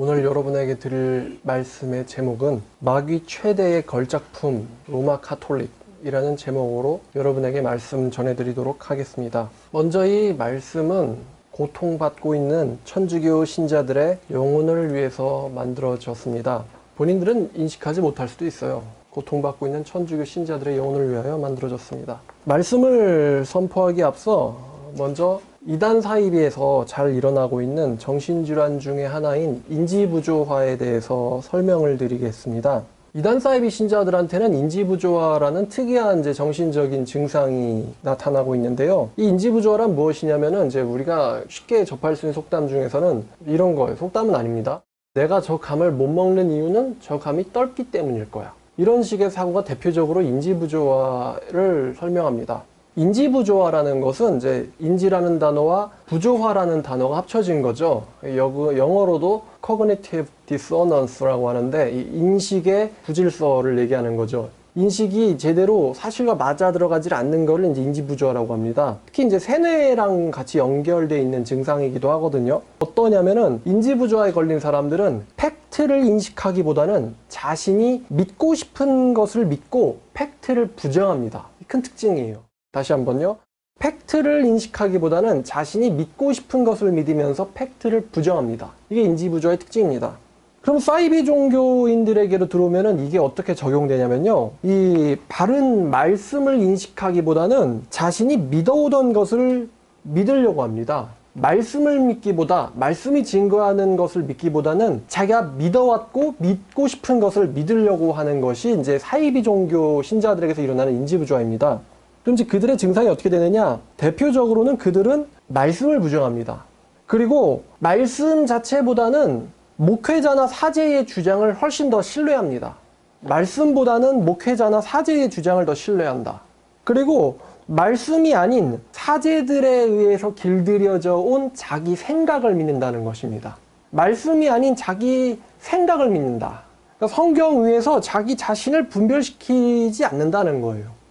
오늘 여러분에게 드릴 말씀의 제목은 마귀 최대의 걸작품 로마 카톨릭이라는 제목으로 여러분에게 말씀 전해드리도록 하겠습니다. 먼저 이 말씀은 고통받고 있는 천주교 신자들의 영혼을 위해서 만들어졌습니다. 본인들은 인식하지 못할 수도 있어요. 고통받고 있는 천주교 신자들의 영혼을 위하여 만들어졌습니다. 말씀을 선포하기에 앞서 먼저 이단 사이비에서 잘 일어나고 있는 정신질환 중에 하나인 인지부조화에 대해서 설명을 드리겠습니다. 이단 사이비 신자들한테는 인지부조화라는 특이한 정신적인 증상이 나타나고 있는데요. 이 인지부조화란 무엇이냐면은 우리가 쉽게 접할 수 있는 속담 중에서는 이런 거예요. 속담은 아닙니다. 내가 저 감을 못 먹는 이유는 저 감이 떫기 때문일 거야. 이런 식의 사고가 대표적으로 인지부조화를 설명합니다. 인지부조화라는 것은 인지라는 단어와 부조화라는 단어가 합쳐진 거죠. 영어로도 cognitive dissonance라고 하는데 이 인식의 부질서를 얘기하는 거죠. 인식이 제대로 사실과 맞아 들어가지 않는 것을 인지부조화라고 합니다. 특히 세뇌랑 같이 연결되어 있는 증상이기도 하거든요. 어떠냐면은 인지부조화에 걸린 사람들은 팩트를 인식하기보다는 자신이 믿고 싶은 것을 믿고 팩트를 부정합니다. 큰 특징이에요. 다시 한번요. 팩트를 인식하기보다는 자신이 믿고 싶은 것을 믿으면서 팩트를 부정합니다. 이게 인지부조화의 특징입니다. 그럼 사이비 종교인들에게로 들어오면은 이게 어떻게 적용되냐면요. 이 바른 말씀을 인식하기보다는 자신이 믿어오던 것을 믿으려고 합니다. 말씀을 믿기보다, 말씀이 증거하는 것을 믿기보다는 자기가 믿어왔고 믿고 싶은 것을 믿으려고 하는 것이 사이비 종교 신자들에게서 일어나는 인지부조화입니다. 그럼 그들의 증상이 어떻게 되느냐? 대표적으로는 그들은 말씀을 부정합니다. 그리고 말씀 자체보다는 목회자나 사제의 주장을 훨씬 더 신뢰합니다. 말씀보다는 목회자나 사제의 주장을 더 신뢰한다. 그리고 말씀이 아닌 사제들에 의해서 길들여져 온 자기 생각을 믿는다는 것입니다. 말씀이 아닌 자기 생각을 믿는다. 그러니까 성경 위에서 자기 자신을 분별시키지 않는다는 거예요.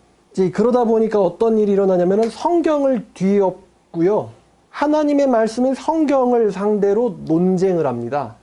그러다 보니까 어떤 일이 일어나냐면 성경을 뒤엎고요. 하나님의 말씀인 성경을 상대로 논쟁을 합니다.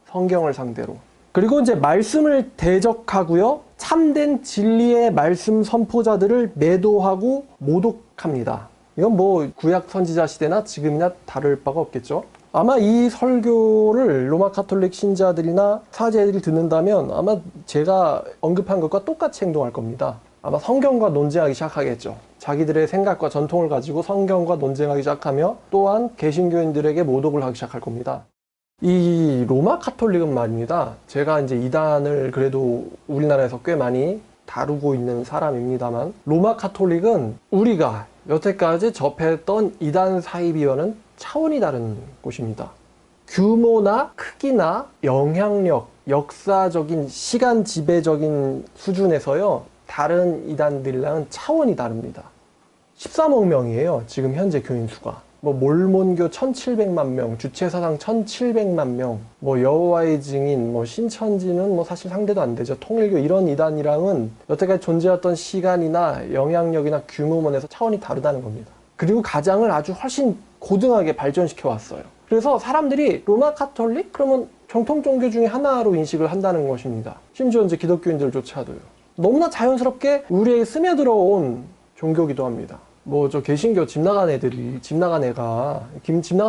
성경을 상대로. 그리고 말씀을 대적하고요. 참된 진리의 말씀 선포자들을 매도하고 모독합니다. 이건 구약 선지자 시대나 지금이나 다를 바가 없겠죠. 아마 이 설교를 로마 카톨릭 신자들이나 사제들이 듣는다면 아마 제가 언급한 것과 똑같이 행동할 겁니다. 아마 성경과 논쟁하기 시작하겠죠. 자기들의 생각과 전통을 가지고 성경과 논쟁하기 시작하며 또한 개신교인들에게 모독을 하기 시작할 겁니다. 이 로마 카톨릭은 말입니다. 제가 이단을 그래도 우리나라에서 꽤 많이 다루고 있는 사람입니다만 로마 카톨릭은 우리가 여태까지 접했던 이단 사이비와는 차원이 다른 곳입니다. 규모나 크기나 영향력, 역사적인 시간 지배적인 수준에서요. 다른 이단들이랑은 차원이 다릅니다. 13억 명이에요. 지금 현재 교인 수가. 몰몬교 1700만 명, 주체사상 1700만 명, 여호와의 증인, 신천지는 사실 상대도 안 되죠. 통일교 이런 이단이랑은 여태까지 존재했던 시간이나 영향력이나 규모면에서 차원이 다르다는 겁니다. 그리고 가장을 아주 훨씬 고등하게 발전시켜 왔어요. 그래서 사람들이 로마 카톨릭? 그러면 정통 종교 중에 하나로 인식을 한다는 것입니다. 심지어 기독교인들조차도요. 너무나 자연스럽게 우리에게 스며들어온 종교기도 합니다. 저 개신교 집 나간 애들이, 집 나간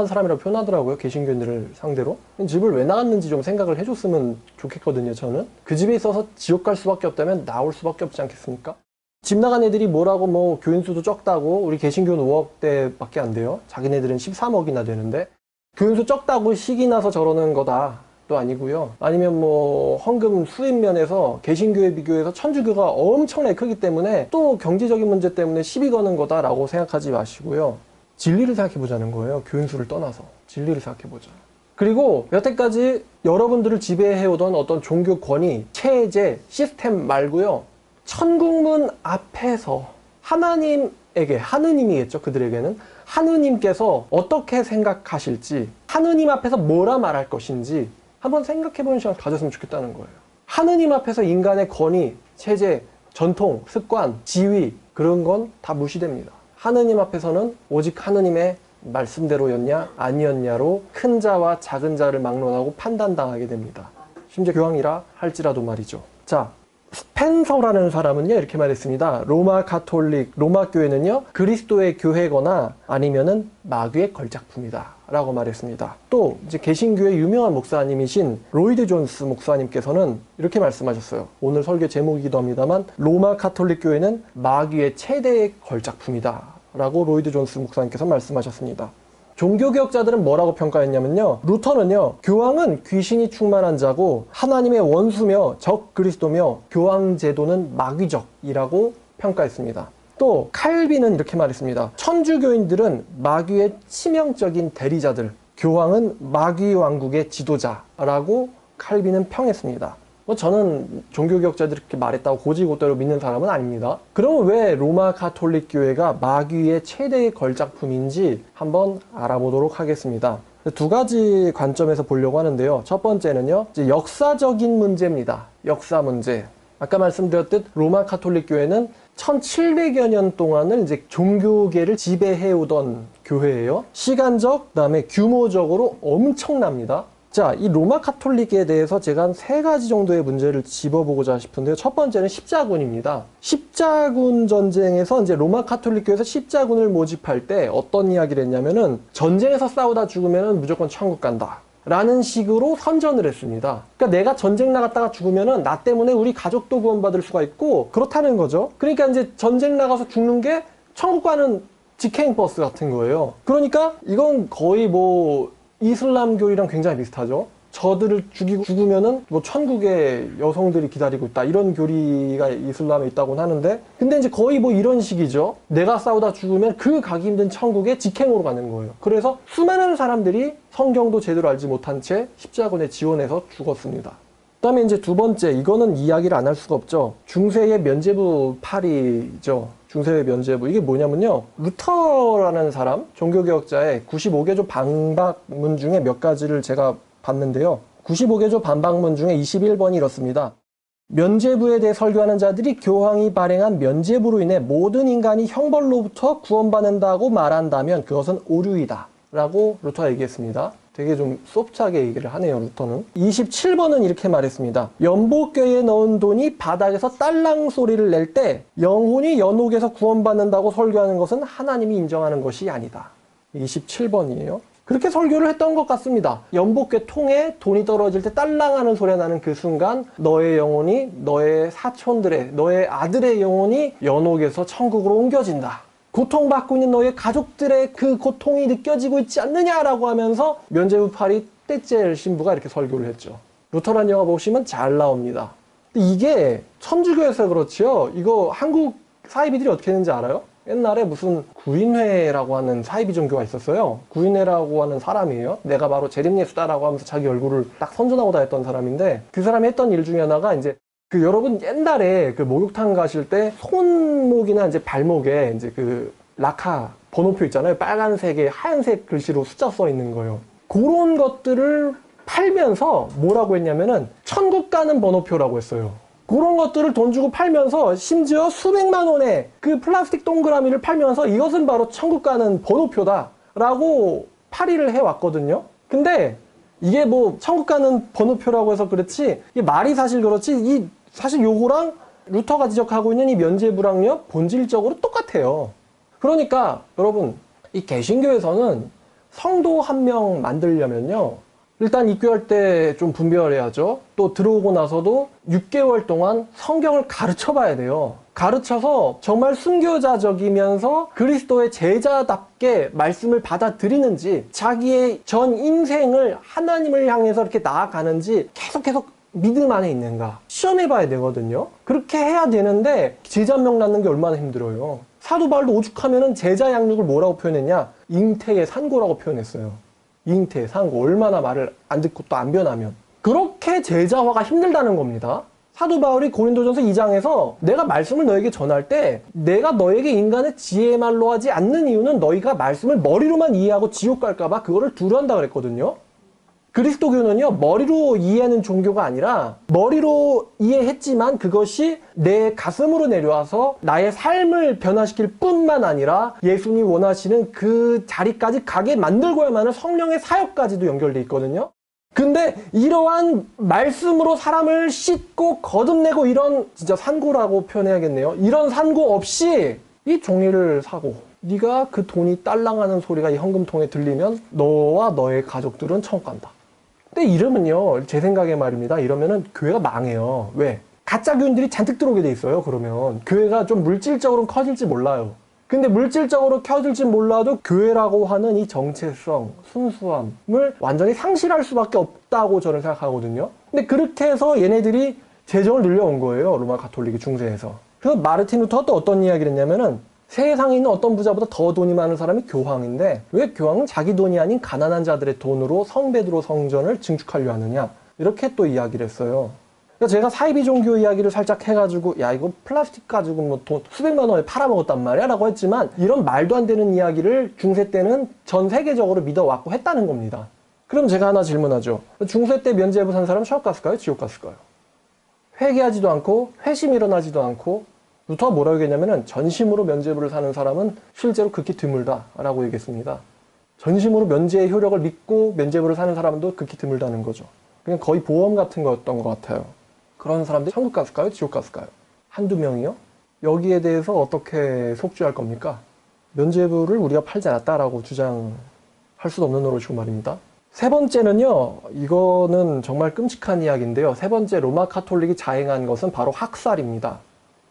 사람이라고 표현하더라고요. 개신교인들을 상대로. 집을 왜 나갔는지 좀 생각을 해줬으면 좋겠거든요, 저는. 그 집에 있어서 지옥 갈 수밖에 없다면 나올 수밖에 없지 않겠습니까? 집 나간 애들이 뭐라고 교인 수도 적다고, 우리 개신교는 5억대밖에 안 돼요. 자기네들은 13억이나 되는데. 교인 수 적다고 식이 나서 저러는 거다. 도 아니고요. 아니면 헌금 수입 면에서 개신교에 비교해서 천주교가 엄청나게 크기 때문에 또 경제적인 문제 때문에 시비 거는 거다라고 생각하지 마시고요. 진리를 생각해 보자는 거예요. 교인 수를 떠나서. 진리를 생각해 보자. 그리고 여태까지 여러분들을 지배해오던 어떤 종교 권위, 체제, 시스템 말고요. 천국문 앞에서 하나님에게, 하느님이겠죠. 그들에게는. 하느님께서 어떻게 생각하실지, 하느님 앞에서 뭐라 말할 것인지 한번 생각해보는 시간 가졌으면 좋겠다는 거예요. 하느님 앞에서 인간의 권위, 체제, 전통, 습관, 지위 그런 건 다 무시됩니다. 하느님 앞에서는 오직 하느님의 말씀대로였냐 아니었냐로 큰 자와 작은 자를 막론하고 판단당하게 됩니다. 심지어 교황이라 할지라도 말이죠. 자, 스펜서라는 사람은요 이렇게 말했습니다. 로마 가톨릭, 로마 교회는요 그리스도의 교회거나 아니면은 마귀의 걸작품이다 라고 말했습니다. 또 이제 개신교의 유명한 목사님이신 로이드 존스 목사님께서는 이렇게 말씀하셨어요. 오늘 설교 제목이기도 합니다만 로마 가톨릭 교회는 마귀의 최대의 걸작품이다 라고 로이드 존스 목사님께서 말씀하셨습니다. 종교개혁자들은 뭐라고 평가했냐면요, 루터는요 교황은 귀신이 충만한 자고 하나님의 원수며 적 그리스도며 교황 제도는 마귀적이라고 평가했습니다. 또 칼빈은 이렇게 말했습니다. 천주교인들은 마귀의 치명적인 대리자들, 교황은 마귀 왕국의 지도자라고 칼빈은 평했습니다. 저는 종교개혁자들이 그렇게 말했다고 고지고대로 믿는 사람은 아닙니다. 그러면 왜 로마 가톨릭 교회가 마귀의 최대의 걸작품인지 한번 알아보도록 하겠습니다. 두 가지 관점에서 보려고 하는데요. 첫 번째는요, 이제 역사적인 문제입니다. 역사 문제. 아까 말씀드렸듯 로마 가톨릭 교회는 1700여 년 동안을 이제 종교계를 지배해오던 교회예요. 시간적, 그다음에 규모적으로 엄청납니다. 자, 이 로마 가톨릭에 대해서 제가 한 3가지 정도의 문제를 짚어보고자 싶은데요. 첫 번째는 십자군입니다. 십자군 전쟁에서 이제 로마 가톨릭 교회에서 십자군을 모집할 때 어떤 이야기를 했냐면은 전쟁에서 싸우다 죽으면은 무조건 천국 간다 라는 식으로 선전을 했습니다. 그러니까 내가 전쟁 나갔다가 죽으면은 나 때문에 우리 가족도 구원받을 수가 있고 그렇다는 거죠. 그러니까 이제 전쟁 나가서 죽는 게 천국 가는 직행 버스 같은 거예요. 그러니까 이건 거의 뭐 이슬람교이랑 굉장히 비슷하죠. 저들을 죽이고 죽으면은 뭐 천국에 여성들이 기다리고 있다 이런 교리가 이슬람에 있다고는 하는데, 근데 이제 거의 뭐 이런 식이죠. 내가 싸우다 죽으면 그 가기 힘든 천국에 직행으로 가는 거예요. 그래서 수많은 사람들이 성경도 제대로 알지 못한 채 십자군에 지원해서 죽었습니다. 그 다음에 이제 두 번째, 이거는 이야기를 안 할 수가 없죠. 중세의 면죄부 파리죠. 중세의 면죄부. 이게 뭐냐면요, 루터라는 사람, 종교개혁자의 95개조 반박문 중에 몇 가지를 제가 봤는데요. 95개조 반박문 중에 21번이 이렇습니다. 면죄부에 대해 설교하는 자들이 교황이 발행한 면죄부로 인해 모든 인간이 형벌로부터 구원받는다고 말한다면 그것은 오류이다 라고 루터가 얘기했습니다. 되게 좀 소프트하게 얘기를 하네요, 루터는. 27번은 이렇게 말했습니다. 연복교에 넣은 돈이 바닥에서 딸랑 소리를 낼 때 영혼이 연옥에서 구원받는다고 설교하는 것은 하나님이 인정하는 것이 아니다. 27번이에요. 그렇게 설교를 했던 것 같습니다. 연복교 통에 돈이 떨어질 때 딸랑하는 소리가 나는 그 순간 너의 영혼이, 너의 사촌들의, 너의 아들의 영혼이 연옥에서 천국으로 옮겨진다. 고통받고 있는 너의 가족들의 그 고통이 느껴지고 있지 않느냐라고 하면서 면죄부 파리 떼째 신부가 이렇게 설교를 했죠. 루터란 영화 보시면 잘 나옵니다. 근데 이게 천주교에서 그렇지요. 이거 한국 사이비들이 어떻게 했는지 알아요? 옛날에 무슨 구인회라고 하는 사이비 종교가 있었어요. 구인회라고 하는 사람이에요. 내가 바로 제림예수다라고 하면서 자기 얼굴을 딱 선전하고 다녔던 사람인데, 그 사람이 했던 일 중에 하나가 이제 그 여러분 옛날에 그 목욕탕 가실 때 손목이나 이제 발목에 이제 그 라카 번호표 있잖아요. 빨간색에 하얀색 글씨로 숫자 써 있는 거예요. 그런 것들을 팔면서 뭐라고 했냐면은 천국 가는 번호표라고 했어요. 그런 것들을 돈 주고 팔면서 심지어 수백만 원의 그 플라스틱 동그라미를 팔면서 이것은 바로 천국 가는 번호표다 라고 파리를 해왔거든요. 근데 이게 뭐 천국 가는 번호표라고 해서 그렇지, 이게 말이 사실 그렇지, 사실 요거랑 루터가 지적하고 있는 이 면죄부랑요 본질적으로 똑같아요. 그러니까 여러분, 이 개신교에서는 성도 한 명 만들려면요 일단 입교할 때 좀 분별해야죠. 또 들어오고 나서도 6개월 동안 성경을 가르쳐 봐야 돼요. 가르쳐서 정말 순교자적이면서 그리스도의 제자답게 말씀을 받아들이는지, 자기의 전 인생을 하나님을 향해서 이렇게 나아가는지 계속 믿음 안에 있는가 시험해 봐야 되거든요. 그렇게 해야 되는데 제자 한 명 낳는 게 얼마나 힘들어요. 사도 바울도 오죽하면은 제자 양육을 뭐라고 표현했냐, 잉태의 산고라고 표현했어요. 잉태, 산고. 얼마나 말을 안 듣고 또 안 변하면. 그렇게 제자화가 힘들다는 겁니다. 사도 바울이 고린도전서 2장에서 내가 말씀을 너에게 전할 때 내가 너에게 인간의 지혜의 말로 하지 않는 이유는 너희가 말씀을 머리로만 이해하고 지옥 갈까봐 그거를 두려워한다 그랬거든요. 그리스도교는요, 머리로 이해하는 종교가 아니라 머리로 이해했지만 그것이 내 가슴으로 내려와서 나의 삶을 변화시킬 뿐만 아니라 예수님이 원하시는 그 자리까지 가게 만들고야만 하는 성령의 사역까지도 연결돼 있거든요. 근데 이러한 말씀으로 사람을 씻고 거듭내고 이런 진짜 산고라고 표현해야겠네요. 이런 산고 없이 이 종이를 사고 네가 그 돈이 딸랑하는 소리가 이 헌금통에 들리면 너와 너의 가족들은 천국 간다. 근데 이러면요, 제 생각에 말입니다. 이러면은 교회가 망해요. 왜? 가짜 교인들이 잔뜩 들어오게 돼 있어요. 그러면 교회가 좀 물질적으로는 커질지 몰라요. 근데 물질적으로 켜질지 몰라도 교회라고 하는 이 정체성, 순수함을 완전히 상실할 수밖에 없다고 저는 생각하거든요. 근데 그렇게 해서 얘네들이 재정을 늘려온 거예요. 로마 가톨릭이 중세에서. 그래서 마르틴 루터가 또 어떤 이야기를 했냐면은 세상에 있는 어떤 부자보다 더 돈이 많은 사람이 교황인데 왜 교황은 자기 돈이 아닌 가난한 자들의 돈으로 성베드로 성전을 증축하려 하느냐, 이렇게 또 이야기를 했어요. 그러니까 제가 사이비 종교 이야기를 살짝 해가지고 야 이거 플라스틱 가지고 뭐 돈 수백만 원에 팔아먹었단 말이야 라고 했지만, 이런 말도 안 되는 이야기를 중세 때는 전 세계적으로 믿어왔고 했다는 겁니다. 그럼 제가 하나 질문하죠. 중세 때 면죄부 산 사람 천국 갔을까요? 지옥 갔을까요? 회개하지도 않고 회심이 일어나지도 않고, 루터가 뭐라고 얘기했냐면은 전심으로 면죄부를 사는 사람은 실제로 극히 드물다라고 얘기했습니다. 전심으로 면죄의 효력을 믿고 면죄부를 사는 사람도 극히 드물다는 거죠. 그냥 거의 보험 같은 거였던 것 같아요. 그런 사람들이 천국 갔을까요? 지옥 갔을까요? 한두 명이요? 여기에 대해서 어떻게 속죄할 겁니까? 면죄부를 우리가 팔지 않았다라고 주장할 수도 없는 노릇이고 말입니다. 세 번째는요, 이거는 정말 끔찍한 이야기인데요. 세 번째 로마 가톨릭이 자행한 것은 바로 학살입니다.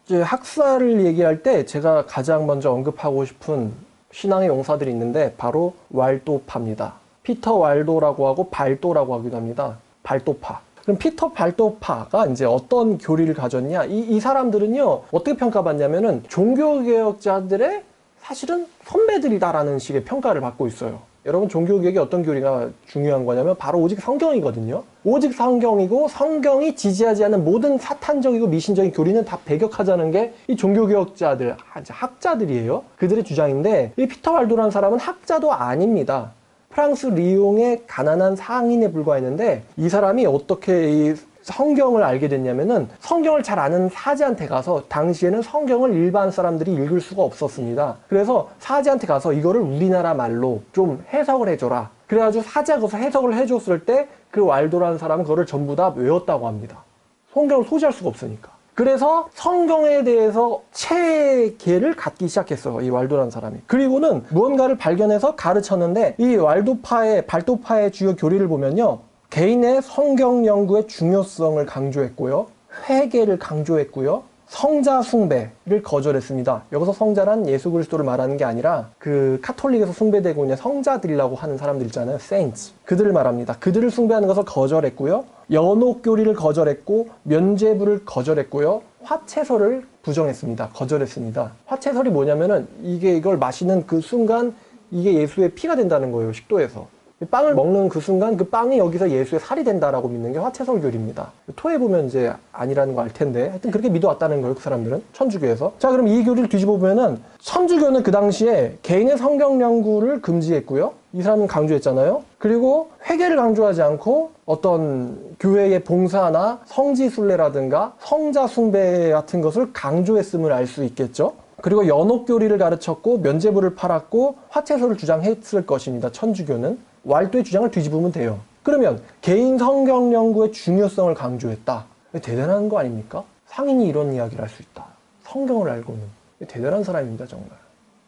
이제 학살을 얘기할 때 제가 가장 먼저 언급하고 싶은 신앙의 용사들이 있는데 바로 왈도파입니다. 피터 왈도라고 하고 발도라고 하기도 합니다. 발도파. 그럼 피터 발도파가 이제 어떤 교리를 가졌냐? 이 사람들은요, 어떻게 평가받냐면은 종교개혁자들의 사실은 선배들이다라는 식의 평가를 받고 있어요. 여러분, 종교개혁에 어떤 교리가 중요한 거냐면 바로 오직 성경이거든요. 오직 성경이고 성경이 지지하지 않는 모든 사탄적이고 미신적인 교리는 다 배격하자는 게 이 종교개혁자들, 학자들이에요. 그들의 주장인데, 이 피터 왈도라는 사람은 학자도 아닙니다. 프랑스 리옹의 가난한 상인에 불과했는데, 이 사람이 어떻게 이 성경을 알게 됐냐면은 성경을 잘 아는 사제한테 가서, 당시에는 성경을 일반 사람들이 읽을 수가 없었습니다. 그래서 사제한테 가서 이거를 우리나라 말로 좀 해석을 해줘라. 그래가지고 사제가 가서 해석을 해줬을 때 그 왈도라는 사람은 그거를 전부 다 외웠다고 합니다. 성경을 소지할 수가 없으니까. 그래서 성경에 대해서 체계를 갖기 시작했어요, 이 왈도라는 사람이. 그리고는 무언가를 발견해서 가르쳤는데, 이 왈도파의, 발도파의 주요 교리를 보면요, 개인의 성경 연구의 중요성을 강조했고요, 회개를 강조했고요, 성자 숭배를 거절했습니다. 여기서 성자란 예수 그리스도를 말하는 게 아니라 그 카톨릭에서 숭배되고 있는 성자들이라고 하는 사람들 있잖아요, saints. 그들을 말합니다. 그들을 숭배하는 것을 거절했고요, 연옥교리를 거절했고, 면죄부를 거절했고요, 화채설을 부정했습니다. 거절했습니다. 화채설이 뭐냐면은 이걸 마시는 그 순간 이게 예수의 피가 된다는 거예요, 식도에서. 빵을 먹는 그 순간 그 빵이 여기서 예수의 살이 된다라고 믿는 게 화채설 교리입니다. 토해보면 이제 아니라는 거 알 텐데, 하여튼 그렇게 믿어왔다는 거예요, 그 사람들은. 천주교에서. 자, 그럼 이 교리를 뒤집어 보면은, 천주교는 그 당시에 개인의 성경 연구를 금지했고요, 이 사람은 강조했잖아요. 그리고 회개를 강조하지 않고 어떤 교회의 봉사나 성지순례라든가 성자 숭배 같은 것을 강조했음을 알 수 있겠죠. 그리고 연옥교리를 가르쳤고 면죄부를 팔았고 화채설을 주장했을 것입니다, 천주교는. 왈도의 주장을 뒤집으면 돼요. 그러면 개인 성경 연구의 중요성을 강조했다. 대단한 거 아닙니까? 상인이 이런 이야기를 할 수 있다. 성경을 알고는. 대단한 사람입니다, 정말.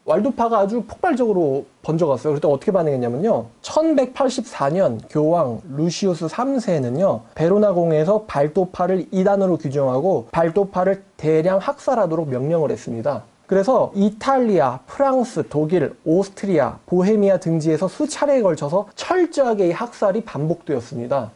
왈도파가 아주 폭발적으로 번져갔어요. 그때 어떻게 반응했냐면요, 1184년 교황 루시우스 3세는요 베로나 공회에서 발도파를 이단으로 규정하고 발도파를 대량 학살하도록 명령을 했습니다. 그래서 이탈리아, 프랑스, 독일, 오스트리아, 보헤미아 등지에서 수차례에 걸쳐서 철저하게 이 학살이 반복되었습니다.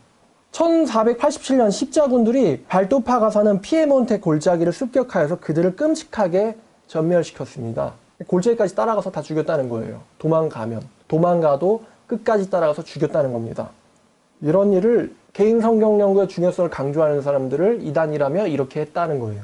1487년 십자군들이 발도파가 사는 피에몬테 골짜기를 습격하여서 그들을 끔찍하게 전멸시켰습니다. 골짜기까지 따라가서 다 죽였다는 거예요. 도망가도 끝까지 따라가서 죽였다는 겁니다. 이런 일을, 개인 성경 연구의 중요성을 강조하는 사람들을 이단이라며 이렇게 했다는 거예요.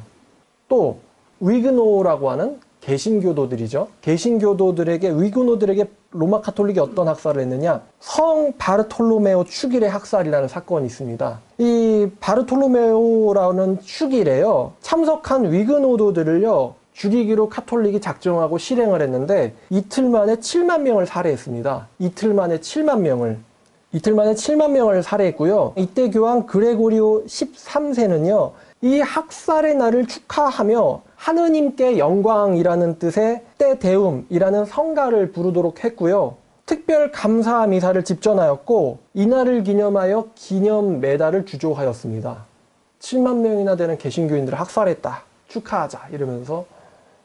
또 위그노라고 하는 개신교도들이죠. 개신교도들에게, 위그노들에게 로마 카톨릭이 어떤 학살을 했느냐? 성 바르톨로메오 축일의 학살이라는 사건이 있습니다. 이 바르톨로메오라는 축일에요, 참석한 위그노도들을요 죽이기로 카톨릭이 작정하고 실행을 했는데 이틀 만에 7만 명을 살해했습니다. 이틀 만에 7만 명을 살해했고요. 이때 교황 그레고리오 13세는요 이 학살의 날을 축하하며 하느님께 영광이라는 뜻의 때데움이라는 성가를 부르도록 했고요. 특별 감사 미사를 집전하였고 이날을 기념하여 기념 메달을 주조하였습니다. 7만 명이나 되는 개신교인들을 학살했다, 축하하자 이러면서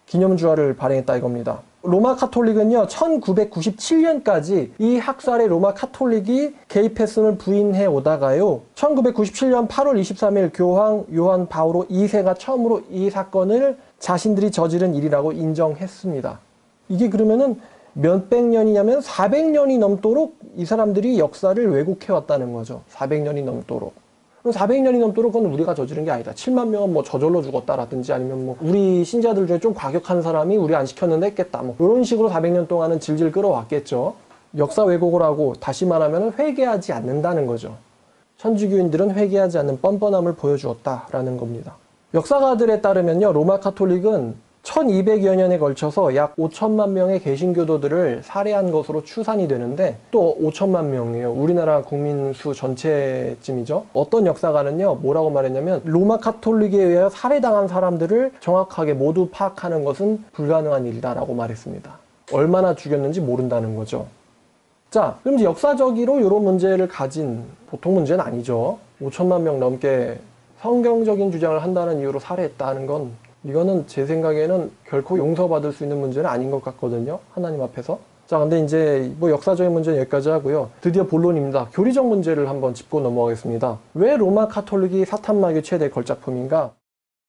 기념주화를 발행했다 이겁니다. 로마 카톨릭은요 1997년까지 이 학살에 로마 카톨릭이 개입했음을 부인해 오다가요 1997년 8월 23일 교황 요한 바오로 2세가 처음으로 이 사건을 자신들이 저지른 일이라고 인정했습니다. 이게 그러면은 몇백 년이냐면 400년이 넘도록 이 사람들이 역사를 왜곡해 왔다는 거죠. 400년이 넘도록. 400년이 넘도록 그건 우리가 저지른 게 아니다. 7만 명은 뭐 저절로 죽었다라든지 아니면 뭐 우리 신자들 중에 좀 과격한 사람이 우리 안 시켰는데 했겠다. 뭐 이런 식으로 400년 동안은 질질 끌어왔겠죠. 역사 왜곡을 하고 다시 말하면 회개하지 않는다는 거죠. 천주교인들은 회개하지 않는 뻔뻔함을 보여주었다라는 겁니다. 역사가들에 따르면요, 로마 카톨릭은 1200여 년에 걸쳐서 약 5천만 명의 개신교도들을 살해한 것으로 추산이 되는데 또 5천만 명이에요. 우리나라 국민 수 전체쯤이죠. 어떤 역사가는요 뭐라고 말했냐면 로마 카톨릭에 의하여 살해당한 사람들을 정확하게 모두 파악하는 것은 불가능한 일이다라고 말했습니다. 얼마나 죽였는지 모른다는 거죠. 자, 그럼 이제 역사적으로 이런 문제를 가진 보통 문제는 아니죠. 5천만 명 넘게 성경적인 주장을 한다는 이유로 살해했다는 건 이거는 제 생각에는 결코 용서받을 수 있는 문제는 아닌 것 같거든요. 하나님 앞에서. 자, 근데 이제 뭐 역사적인 문제는 여기까지 하고요. 드디어 본론입니다. 교리적 문제를 한번 짚고 넘어가겠습니다. 왜 로마 카톨릭이 사탄마귀 최대 걸작품인가?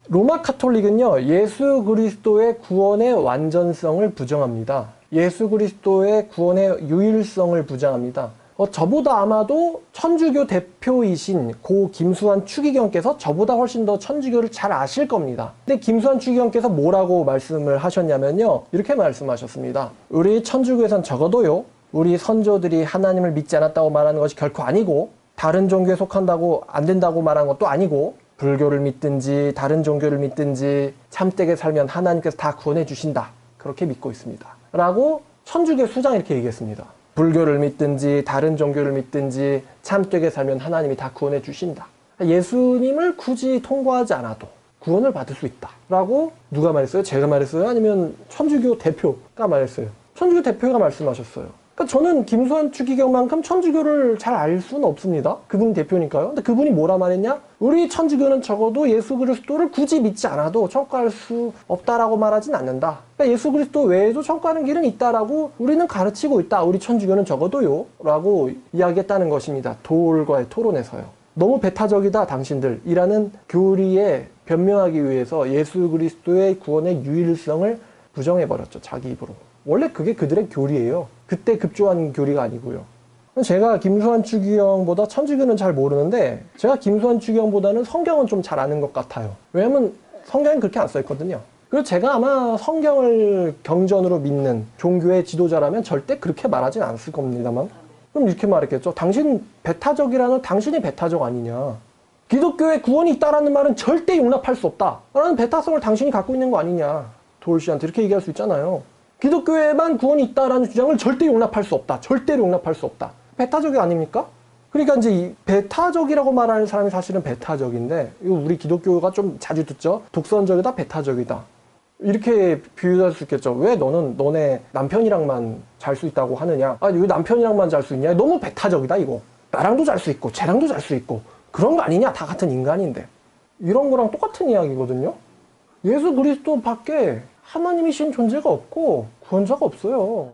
로마 카톨릭은요, 예수 그리스도의 구원의 완전성을 부정합니다. 예수 그리스도의 구원의 유일성을 부정합니다. 저보다 아마도 천주교 대표이신 고 김수환 추기경께서 저보다 훨씬 더 천주교를 잘 아실 겁니다. 근데 김수환 추기경께서 뭐라고 말씀을 하셨냐면요, 이렇게 말씀하셨습니다. 우리 천주교에선 적어도요, 우리 선조들이 하나님을 믿지 않았다고 말하는 것이 결코 아니고 다른 종교에 속한다고 안 된다고 말하는 것도 아니고 불교를 믿든지 다른 종교를 믿든지 참되게 살면 하나님께서 다 구원해 주신다, 그렇게 믿고 있습니다 라고 천주교 수장이 이렇게 얘기했습니다. 불교를 믿든지 다른 종교를 믿든지 참되게 살면 하나님이 다 구원해 주신다. 예수님을 굳이 통과하지 않아도 구원을 받을 수 있다 라고 누가 말했어요? 제가 말했어요? 아니면 천주교 대표가 말했어요? 천주교 대표가 말씀하셨어요. 그러니까 저는 김수환 추기경만큼 천주교를 잘 알 수는 없습니다. 그분이 대표니까요. 근데 그분이 뭐라 말했냐? 우리 천주교는 적어도 예수 그리스도를 굳이 믿지 않아도 천국할 수 없다라고 말하진 않는다. 그러니까 예수 그리스도 외에도 천국하는 길은 있다라고 우리는 가르치고 있다. 우리 천주교는 적어도요. 라고 이야기했다는 것입니다. 도올과의 토론에서요. 너무 배타적이다 당신들이라는 교리에 변명하기 위해서 예수 그리스도의 구원의 유일성을 부정해버렸죠. 자기 입으로. 원래 그게 그들의 교리예요. 그때 급조한 교리가 아니고요. 제가 김수환 추기경보다 천주교는 잘 모르는데 제가 김수환 추기경보다는 성경은 좀 잘 아는 것 같아요. 왜냐면 성경엔 그렇게 안 써있거든요. 그리고 제가 아마 성경을 경전으로 믿는 종교의 지도자라면 절대 그렇게 말하진 않았을 겁니다만, 그럼 이렇게 말했겠죠. 당신 배타적이라는 당신이 배타적 아니냐. 기독교에 구원이 있다라는 말은 절대 용납할 수 없다 라는 배타성을 당신이 갖고 있는 거 아니냐. 도올 씨한테 이렇게 얘기할 수 있잖아요. 기독교에만 구원이 있다라는 주장을 절대 용납할 수 없다. 절대로 용납할 수 없다. 배타적이 아닙니까? 그러니까 이제 이 배타적이라고 말하는 사람이 사실은 배타적인데, 이거 우리 기독교가 좀 자주 듣죠. 독선적이다, 배타적이다. 이렇게 비유할 수 있겠죠. 왜 너는 너네 남편이랑만 잘 수 있다고 하느냐? 아니, 왜 남편이랑만 잘 수 있냐? 너무 배타적이다, 이거. 나랑도 잘 수 있고, 쟤랑도 잘 수 있고. 그런 거 아니냐? 다 같은 인간인데. 이런 거랑 똑같은 이야기거든요. 예수 그리스도 밖에 하나님이신 존재가 없고 구원자가 없어요.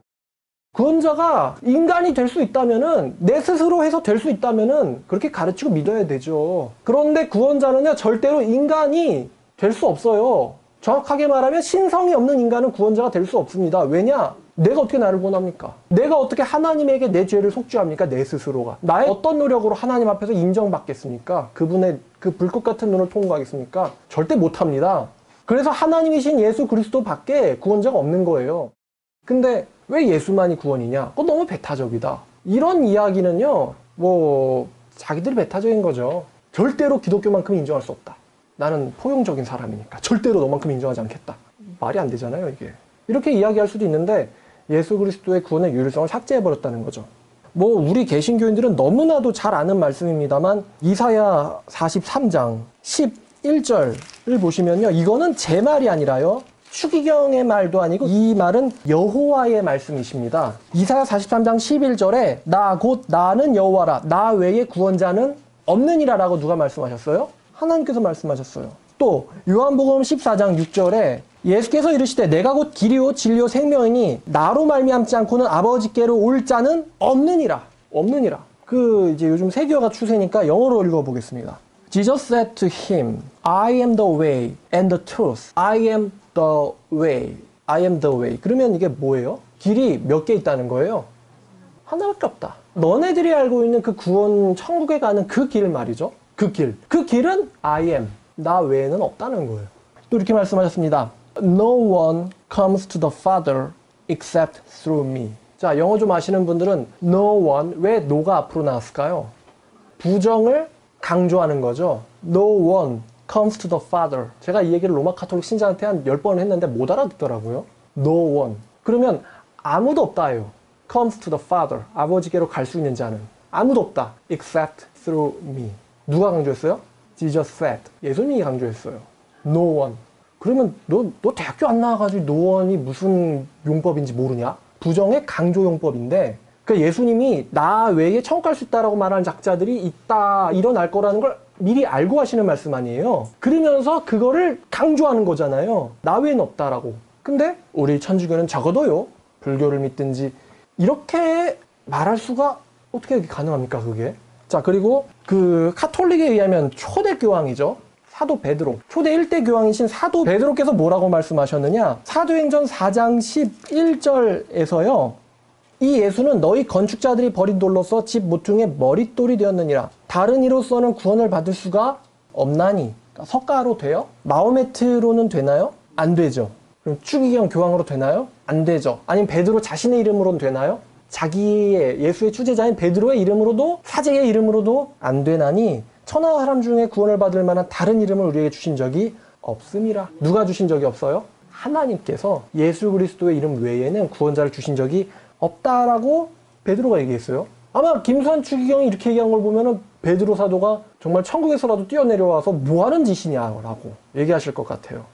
구원자가 인간이 될 수 있다면은, 내 스스로 해서 될 수 있다면은 그렇게 가르치고 믿어야 되죠. 그런데 구원자는요, 절대로 인간이 될 수 없어요. 정확하게 말하면 신성이 없는 인간은 구원자가 될 수 없습니다. 왜냐? 내가 어떻게 나를 구원합니까? 내가 어떻게 하나님에게 내 죄를 속죄합니까? 내 스스로가. 나의 어떤 노력으로 하나님 앞에서 인정받겠습니까? 그분의 그 불꽃 같은 눈을 통과하겠습니까? 절대 못합니다. 그래서 하나님이신 예수 그리스도 밖에 구원자가 없는 거예요. 근데 왜 예수만이 구원이냐? 그건 너무 배타적이다. 이런 이야기는요, 뭐 자기들이 배타적인 거죠. 절대로 기독교만큼 인정할 수 없다. 나는 포용적인 사람이니까 절대로 너만큼 인정하지 않겠다. 말이 안 되잖아요, 이게. 이렇게 이야기할 수도 있는데 예수 그리스도의 구원의 유일성을 삭제해버렸다는 거죠. 뭐 우리 개신교인들은 너무나도 잘 아는 말씀입니다만 이사야 43장 11절을 보시면요, 이거는 제 말이 아니라요, 추기경의 말도 아니고 이 말은 여호와의 말씀이십니다. 이사야 43장 11절에 나 곧 나는 여호와라, 나 외에 구원자는 없느니라 라고 누가 말씀하셨어요? 하나님께서 말씀하셨어요. 또 요한복음 14장 6절에 예수께서 이르시되 내가 곧 길이요 진리요 생명이니 나로 말미암지 않고는 아버지께로 올 자는 없느니라. 없느니라. 이제 요즘 세계화가 추세니까 영어로 읽어보겠습니다. Jesus said to him, I am the way and the truth. I am the way. I am the way. 그러면 이게 뭐예요? 길이 몇 개 있다는 거예요? 하나밖에 없다. 너네들이 알고 있는 그 구원 천국에 가는 그 길 말이죠. 그 길. 그 길은 I am. 나 외에는 없다는 거예요. 또 이렇게 말씀하셨습니다. No one comes to the Father except through me. 자, 영어 좀 아시는 분들은 no one, 왜 no가 앞으로 나왔을까요? 부정을 강조하는 거죠. No one comes to the Father. 제가 이 얘기를 로마 카톨릭 신자한테 한 10번 했는데 못 알아듣더라고요. No one. 그러면 아무도 없다예요. comes to the Father. 아버지께로 갈 수 있는 자는 아무도 없다. except through me. 누가 강조했어요? Jesus said. 예수님이 강조했어요. No one. 그러면 너 대학교 안 나와가지고 no one이 무슨 용법인지 모르냐? 부정의 강조 용법인데, 그러니까 예수님이 나 외에 천국 갈 수 있다라고 말하는 작자들이 있다, 일어날 거라는 걸 미리 알고 하시는 말씀 아니에요? 그러면서 그거를 강조하는 거잖아요. 나 외에는 없다라고. 근데 우리 천주교는 적어도요, 불교를 믿든지 이렇게 말할 수가 어떻게 가능합니까, 그게? 자, 그리고 그 카톨릭에 의하면 초대 교황이죠. 사도 베드로. 초대 1대 교황이신 사도 베드로께서 뭐라고 말씀하셨느냐? 사도행전 4장 11절에서요. 이 예수는 너희 건축자들이 버린 돌로서 집 모퉁이의 머릿돌이 되었느니라. 다른 이로서는 구원을 받을 수가 없나니. 그러니까 석가로 돼요? 마호메트로는 되나요? 안 되죠. 그럼 추기경 교황으로 되나요? 안 되죠. 아니면 베드로 자신의 이름으로는 되나요? 자기의 예수의 추제자인 베드로의 이름으로도, 사제의 이름으로도 안 되나니 천하 사람 중에 구원을 받을 만한 다른 이름을 우리에게 주신 적이 없음이라. 누가 주신 적이 없어요? 하나님께서 예수 그리스도의 이름 외에는 구원자를 주신 적이 없다라고 베드로가 얘기했어요. 아마 김수환 추기경이 이렇게 얘기한 걸 보면은 베드로 사도가 정말 천국에서라도 뛰어내려와서 뭐하는 짓이냐라고 얘기하실 것 같아요.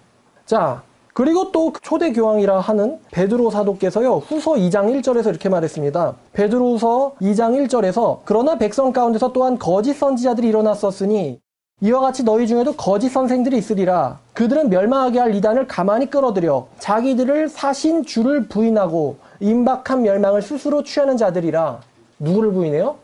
자, 그리고 또 초대 교황이라 하는 베드로 사도께서요, 후서 2장 1절에서 이렇게 말했습니다. 베드로후서 2장 1절에서 그러나 백성 가운데서 또한 거짓 선지자들이 일어났었으니 이와 같이 너희 중에도 거짓 선생들이 있으리라. 그들은 멸망하게 할 이단을 가만히 끌어들여 자기들을 사신 주를 부인하고 임박한 멸망을 스스로 취하는 자들이라. 누구를 부인해요?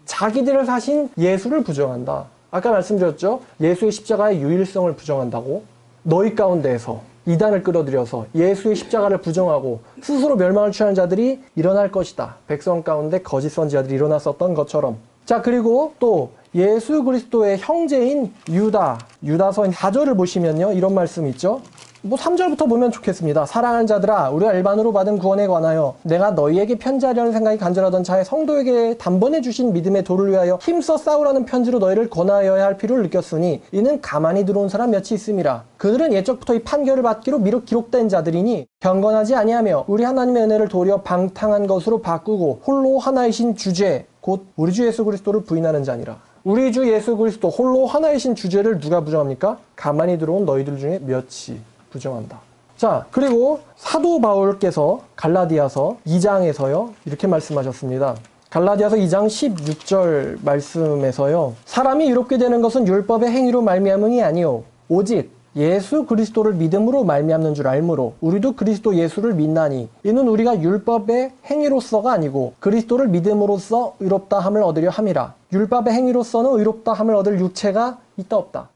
자기들을 사신 예수를 부정한다. 아까 말씀드렸죠? 예수의 십자가의 유일성을 부정한다고. 너희 가운데에서 이단을 끌어들여서 예수의 십자가를 부정하고 스스로 멸망을 취하는 자들이 일어날 것이다. 백성 가운데 거짓 선지자들이 일어났었던 것처럼. 자, 그리고 또 예수 그리스도의 형제인 유다서 4절을 보시면요, 이런 말씀이 있죠. 3절부터 보면 좋겠습니다. 사랑하는 자들아, 우리가 일반으로 받은 구원에 관하여 내가 너희에게 편지하려는 생각이 간절하던 차에 성도에게 단번에 주신 믿음의 도를 위하여 힘써 싸우라는 편지로 너희를 권하여야 할 필요를 느꼈으니 이는 가만히 들어온 사람 몇이 있음이라. 그들은 예적부터 이 판결을 받기로 미리 기록된 자들이니 경건하지 아니하며 우리 하나님의 은혜를 도리어 방탕한 것으로 바꾸고 홀로 하나이신 주제 곧 우리 주 예수 그리스도를 부인하는 자니라. 우리 주 예수 그리스도 홀로 하나이신 주제를 누가 부정합니까? 가만히 들어온 너희들 중에 몇이 부정한다. 자, 그리고 사도 바울께서 갈라디아서 2장에서요 이렇게 말씀하셨습니다. 갈라디아서 2장 16절 말씀에서요, 사람이 의롭게 되는 것은 율법의 행위로 말미암음이 아니요 오직 예수 그리스도를 믿음으로 말미암는 줄 알므로 우리도 그리스도 예수를 믿나니 이는 우리가 율법의 행위로서가 아니고 그리스도를 믿음으로써 의롭다 함을 얻으려 함이라. 율법의 행위로서는 의롭다 함을 얻을 육체가 있다 없다?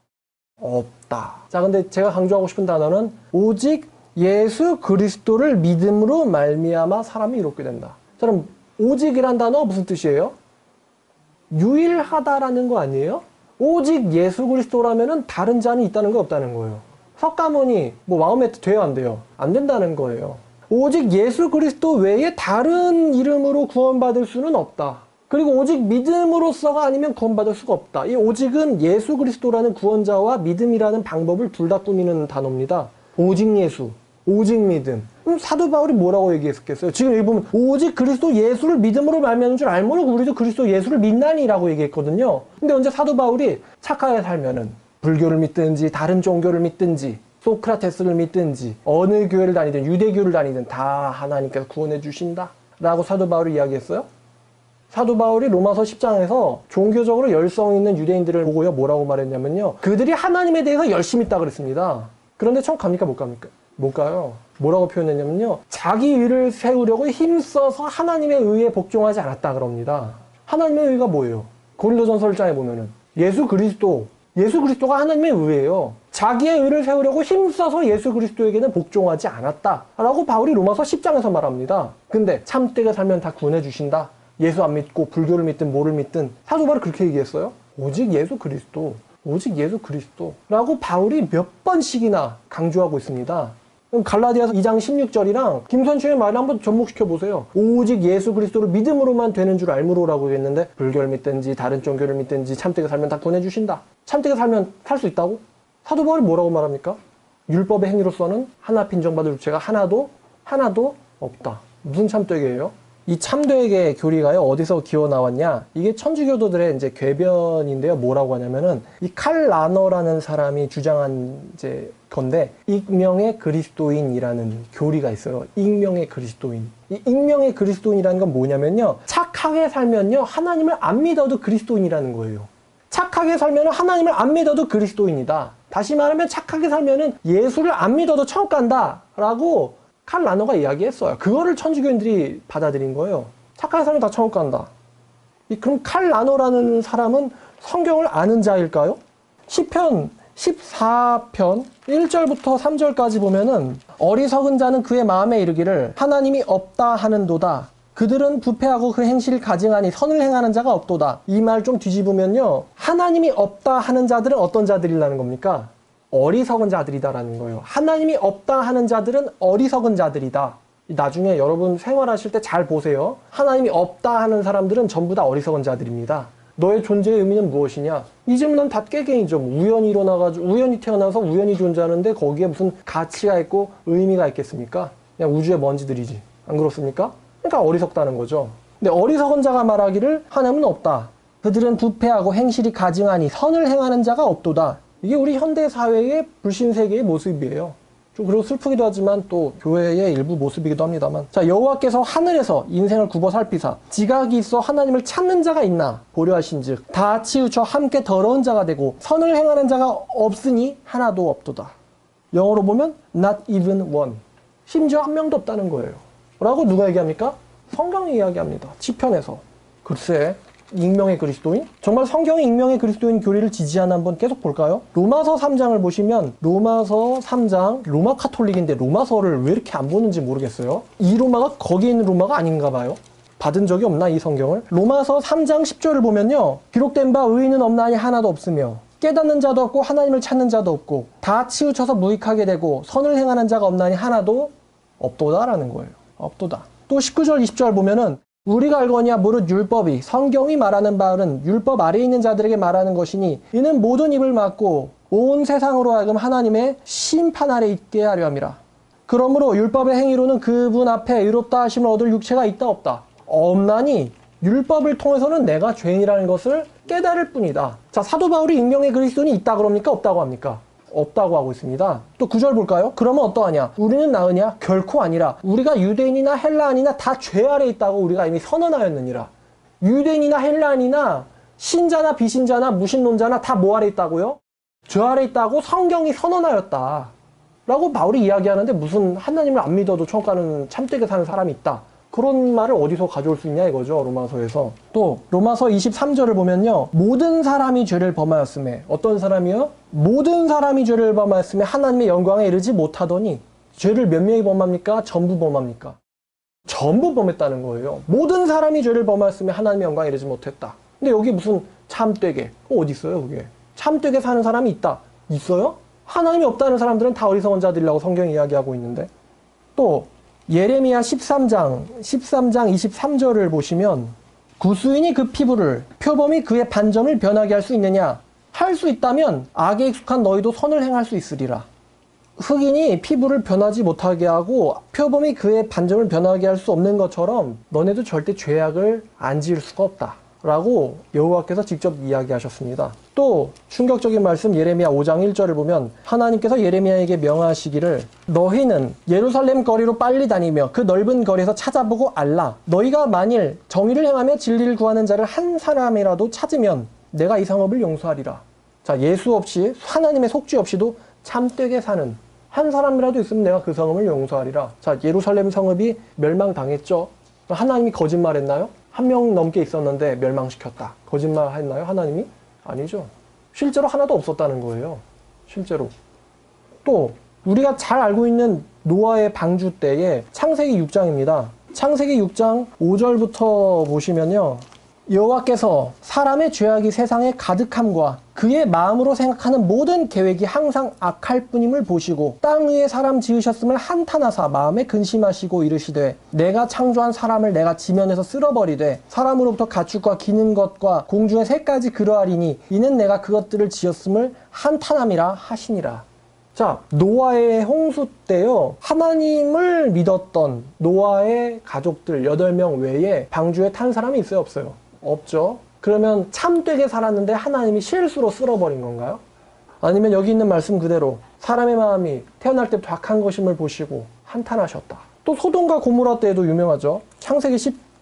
없다. 자, 근데 제가 강조하고 싶은 단어는 오직 예수 그리스도를 믿음으로 말미암아 사람이 의롭게 된다. 자, 그럼 오직이란 단어 무슨 뜻이에요? 유일하다라는 거 아니에요? 오직 예수 그리스도라면은 다른 자는 있다는 거 없다는 거예요. 석가모니 마음에 돼요 안 돼요? 안 된다는 거예요. 오직 예수 그리스도 외에 다른 이름으로 구원받을 수는 없다. 그리고 오직 믿음으로서가 아니면 구원받을 수가 없다. 이 오직은 예수 그리스도라는 구원자와 믿음이라는 방법을 둘 다 꾸미는 단어입니다. 오직 예수, 오직 믿음. 그럼 사도 바울이 뭐라고 얘기했겠어요? 지금 여기 보면 오직 그리스도 예수를 믿음으로 말미암는 줄 알므로 우리도 그리스도 예수를 믿나니라고 얘기했거든요. 근데 언제 사도 바울이 착하게 살면은 불교를 믿든지 다른 종교를 믿든지 소크라테스를 믿든지 어느 교회를 다니든 유대교를 다니든 다 하나님께서 구원해 주신다 라고 사도 바울이 이야기했어요? 사도 바울이 로마서 10장에서 종교적으로 열성 있는 유대인들을 보고요 뭐라고 말했냐면요, 그들이 하나님에 대해서 열심히 있다 그랬습니다. 그런데 천국 갑니까 못 갑니까? 못 가요. 뭐라고 표현했냐면요, 자기 의를 세우려고 힘써서 하나님의 의에 복종하지 않았다 그럽니다. 하나님의 의가 뭐예요? 고린도전서 1장에 보면은 예수 그리스도가 하나님의 의예요. 자기의 의를 세우려고 힘써서 예수 그리스도에게는 복종하지 않았다라고 바울이 로마서 10장에서 말합니다. 근데 참되게 살면 다 구원해 주신다. 예수 안 믿고 불교를 믿든 뭐를 믿든 사도 바울이 그렇게 얘기했어요. 오직 예수 그리스도라고 바울이 몇 번씩이나 강조하고 있습니다. 그럼 갈라디아서 2장 16절이랑 김선충의 말을 한번 접목시켜 보세요. 오직 예수 그리스도를 믿음으로만 되는 줄 알므로라고 했는데 불교를 믿든지 다른 종교를 믿든지 참되게 살면 다 구원해 주신다. 참되게 살면 살 수 있다고? 사도 바울이 뭐라고 말합니까? 율법의 행위로서는 하나 인정받을 주체가 하나도 없다. 무슨 참되게예요? 이 참되게 교리가요 어디서 기어 나왔냐? 이게 천주교도들의 이제 궤변인데요. 뭐라고 하냐면은 이 칼 라너라는 사람이 주장한 이제 건데, 익명의 그리스도인이라는 교리가 있어요. 익명의 그리스도인. 이 익명의 그리스도인이라는 건 뭐냐면요, 착하게 살면요 하나님을 안 믿어도 그리스도인이라는 거예요. 착하게 살면 하나님을 안 믿어도 그리스도인이다. 다시 말하면 착하게 살면은 예수를 안 믿어도 천국 간다 라고 칼 라너가 이야기했어요. 그거를 천주교인들이 받아들인 거예요. 착하게 살면 다 천국 간다. 그럼 칼 라너라는 사람은 성경을 아는 자일까요? 시편 14편 1절부터 3절까지 보면은 어리석은 자는 그의 마음에 이르기를 하나님이 없다 하는도다. 그들은 부패하고 그 행실을 가증하니 선을 행하는 자가 없도다. 이 말 좀 뒤집으면요, 하나님이 없다 하는 자들은 어떤 자들이라는 겁니까? 어리석은 자들이다라는 거예요. 하나님이 없다 하는 자들은 어리석은 자들이다. 나중에 여러분 생활하실 때 잘 보세요. 하나님이 없다 하는 사람들은 전부 다 어리석은 자들입니다. 너의 존재의 의미는 무엇이냐? 이 질문은 다 꾀갱이죠. 우연히 태어나서 우연히 존재하는데 거기에 무슨 가치가 있고 의미가 있겠습니까? 그냥 우주의 먼지들이지. 안 그렇습니까? 그러니까 어리석다는 거죠. 근데 어리석은 자가 말하기를 하나님은 없다. 그들은 부패하고 행실이 가증하니 선을 행하는 자가 없도다. 이게 우리 현대 사회의 불신세계의 모습이에요. 좀 그리고 슬프기도 하지만 또 교회의 일부 모습이기도 합니다만. 자, 여호와께서 하늘에서 인생을 굽어 살피사 지각이 있어 하나님을 찾는 자가 있나 보려 하신즉 다 치우쳐 함께 더러운 자가 되고 선을 행하는 자가 없으니 하나도 없도다. 영어로 보면 not even one. 심지어 한 명도 없다는 거예요. 라고 누가 얘기합니까? 성경이 이야기합니다. 시편에서. 글쎄, 익명의 그리스도인? 정말 성경이 익명의 그리스도인 교리를 지지하나 한번 계속 볼까요? 로마서 3장을 보시면 로마서 3장, 로마 카톨릭인데 로마서를 왜 이렇게 안 보는지 모르겠어요. 이 로마가 거기 있는 로마가 아닌가 봐요. 받은 적이 없나 이 성경을? 로마서 3장 10절을 보면요, 기록된 바 의인은 없나니 하나도 없으며 깨닫는 자도 없고 하나님을 찾는 자도 없고 다 치우쳐서 무익하게 되고 선을 행하는 자가 없나니 하나도 없도다라는 거예요. 없도다. 또 19절 20절 보면은 우리가 알거니와 무릇 율법이 성경이 말하는 바는 율법 아래에 있는 자들에게 말하는 것이니 이는 모든 입을 막고 온 세상으로 하여금 하나님의 심판 아래 있게 하려 함이라. 그러므로 율법의 행위로는 그분 앞에 의롭다 하심을 얻을 육체가 있다 없다? 없나니 율법을 통해서는 내가 죄인이라는 것을 깨달을 뿐이다. 자, 사도 바울이 익명의 그리스도인이 있다 그럽니까? 없다고 합니까? 없다고 하고 있습니다. 또 9절 볼까요? 그러면 어떠하냐? 우리는 나으냐? 결코 아니라 우리가 유대인이나 헬라인이나 다 죄 아래 있다고 우리가 이미 선언하였느니라. 유대인이나 헬라인이나 신자나 비신자나 무신론자나 다 뭐 아래 있다고요? 죄 아래 있다고 성경이 선언하였다 라고 바울이 이야기하는데, 무슨 하나님을 안 믿어도 천국 가는 참되게 사는 사람이 있다, 그런 말을 어디서 가져올 수 있냐 이거죠. 로마서에서. 또 로마서 23절을 보면요, 모든 사람이 죄를 범하였음에, 어떤 사람이요? 모든 사람이 죄를 범하였음에 하나님의 영광에 이르지 못하더니. 죄를 몇 명이 범합니까? 전부 범합니까? 전부 범했다는 거예요. 모든 사람이 죄를 범하였음에 하나님의 영광에 이르지 못했다. 근데 여기 무슨 참되게, 어디 있어요 그게? 참되게 사는 사람이 있다, 있어요? 하나님이 없다는 사람들은 다 어리석은 자들이라고 성경이 이야기하고 있는데. 또 예레미야 13장 23절을 보시면 구수인이 그 피부를 표범이 그의 반점을 변하게 할 수 있느냐? 할 수 있다면 악에 익숙한 너희도 선을 행할 수 있으리라. 흑인이 피부를 변하지 못하게 하고 표범이 그의 반점을 변하게 할 수 없는 것처럼 너네도 절대 죄악을 안 지을 수가 없다 라고 여호와께서 직접 이야기하셨습니다. 또 충격적인 말씀 예레미야 5장 1절을 보면 하나님께서 예레미야에게 명하시기를 너희는 예루살렘 거리로 빨리 다니며 그 넓은 거리에서 찾아보고 알라. 너희가 만일 정의를 행하며 진리를 구하는 자를 한 사람이라도 찾으면 내가 이 성읍을 용서하리라. 자, 예수 없이 하나님의 속죄 없이도 참되게 사는 한 사람이라도 있으면 내가 그 성읍을 용서하리라. 자, 예루살렘 성읍이 멸망당했죠. 하나님이 거짓말했나요? 1명 넘게 있었는데 멸망시켰다. 거짓말 했나요? 하나님이? 아니죠. 실제로 하나도 없었다는 거예요. 실제로. 또 우리가 잘 알고 있는 노아의 방주 때에 창세기 6장입니다. 창세기 6장 5절부터 보시면요. 여호와께서 사람의 죄악이 세상에 가득함과 그의 마음으로 생각하는 모든 계획이 항상 악할 뿐임을 보시고 땅 위에 사람 지으셨음을 한탄하사 마음에 근심하시고 이르시되 내가 창조한 사람을 내가 지면에서 쓸어버리되 사람으로부터 가축과 기는 것과 공중의 새까지 그러하리니 이는 내가 그것들을 지었음을 한탄함이라 하시니라. 자, 노아의 홍수 때요, 하나님을 믿었던 노아의 가족들 8명 외에 방주에 탄 사람이 있어요, 없어요? 없죠. 그러면 참되게 살았는데 하나님이 실수로 쓸어버린 건가요? 아니면 여기 있는 말씀 그대로 사람의 마음이 태어날 때부터 악한 것임을 보시고 한탄하셨다. 또 소돔과 고모라 때에도 유명하죠. 창세기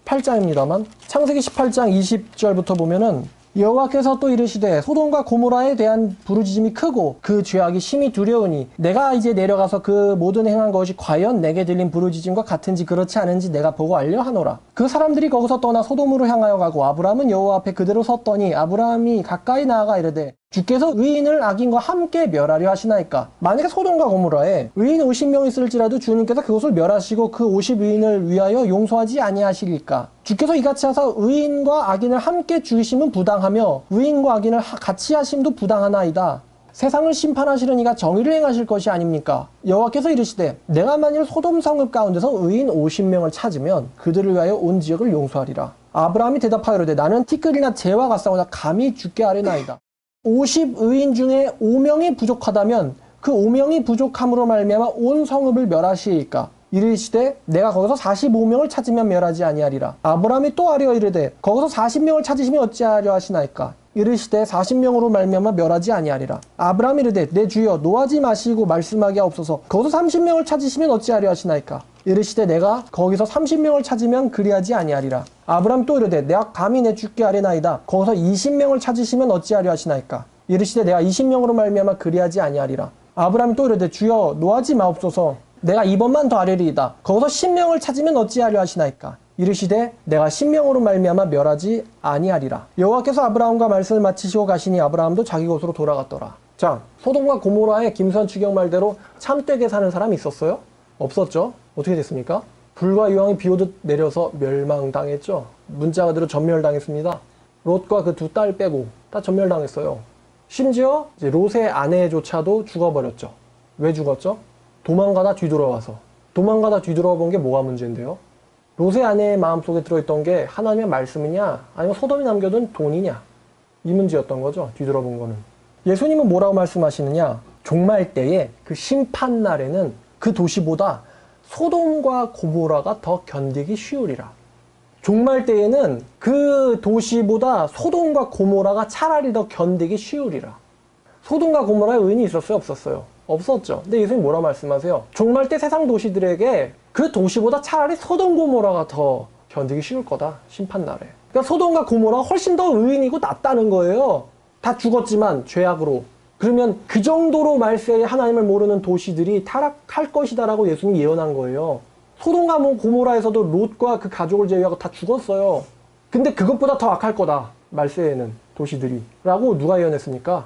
18장입니다만 창세기 18장 20절부터 보면은 여호와께서 또 이르시되 소돔과 고모라에 대한 부르짖음이 크고 그 죄악이 심히 두려우니 내가 이제 내려가서 그 모든 행한 것이 과연 내게 들린 부르짖음과 같은지 그렇지 않은지 내가 보고 알려 하노라. 그 사람들이 거기서 떠나 소돔으로 향하여 가고 아브라함은 여호와 앞에 그대로 섰더니 아브라함이 가까이 나아가 이르되 주께서 의인을 악인과 함께 멸하려 하시나이까. 만약에 소돔과 고모라에 의인 50명 있을지라도 주님께서 그곳을 멸하시고 그 50의인을 위하여 용서하지 아니하시리까. 주께서 이같이 하사 의인과 악인을 함께 죽이심은 부당하며 의인과 악인을 같이 하심도 부당하나이다. 세상을 심판하시는 이가 정의를 행하실 것이 아닙니까? 여호와께서 이르시되 내가 만일 소돔 성읍 가운데서 의인 50명을 찾으면 그들을 위하여 온 지역을 용서하리라. 아브라함이 대답하여 이르되 나는 티끌이나 재와 같사오나 감히 죽게 하려나이다. 50의인 중에 5명이 부족하다면 그 5명이 부족함으로 말미암아 온 성읍을 멸하시리까. 이르시되 내가 거기서 45명을 찾으면 멸하지 아니하리라. 아브라함이 또 아뢰어 이르되 거기서 40명을 찾으시면 어찌하려 하시나이까. 이르시되 40명으로 말미암아 멸하지 아니하리라. 아브라함이 이르되 내 주여 노하지 마시고 말씀하게 하옵소서. 거기서 30명을 찾으시면 어찌하려 하시나이까. 이르시되 내가 거기서 30명을 찾으면 그리하지 아니하리라. 아브라함 또 이르되 내가 감히 내 주께 아뢰나이다. 거기서 20명을 찾으시면 어찌하려 하시나이까. 이르시되 내가 20명으로 말미암아 그리하지 아니하리라. 아브라함이 또 이르되 주여 노하지 마옵소서. 내가 이번만 더 아뢰리이다. 거기서 10명을 찾으면 어찌하려 하시나이까. 이르시되 내가 10명으로 말미암아 멸하지 아니하리라. 여호와께서 아브라함과 말씀을 마치시고 가시니 아브라함도 자기 곳으로 돌아갔더라. 자, 소돔과 고모라의 김수환 추경 말대로 참되게 사는 사람이 있었어요? 없었죠. 어떻게 됐습니까? 불과 유황이 비오듯 내려서 멸망당했죠. 문자 그대로 전멸당했습니다. 롯과 그 두 딸 빼고 다 전멸당했어요. 심지어 이제 롯의 아내조차도 죽어버렸죠. 왜 죽었죠? 도망가다 뒤돌아와서. 도망가다 뒤돌아본 게 뭐가 문제인데요? 롯의 아내의 마음속에 들어있던 게 하나님의 말씀이냐 아니면 소돔이 남겨둔 돈이냐, 이 문제였던 거죠. 뒤돌아본 거는. 예수님은 뭐라고 말씀하시느냐, 종말 때에 그 심판날에는 그 도시보다 소돔과 고모라가 더 견디기 쉬우리라. 종말 때에는 그 도시보다 소돔과 고모라가 차라리 더 견디기 쉬우리라. 소돔과 고모라에 의인이 있었어요? 없었어요? 없었죠. 근데 예수님 뭐라 말씀하세요? 종말 때 세상 도시들에게 그 도시보다 차라리 소돔 고모라가 더 견디기 쉬울 거다. 심판날에. 그러니까 소돔과 고모라가 훨씬 더 의인이고 낫다는 거예요. 다 죽었지만 죄악으로. 그러면 그 정도로 말세에 하나님을 모르는 도시들이 타락할 것이다라고 예수님이 예언한 거예요. 소돔과 고모라에서도 롯과 그 가족을 제외하고 다 죽었어요. 근데 그것보다 더 악할 거다. 말세에는 도시들이. 라고 누가 예언했습니까?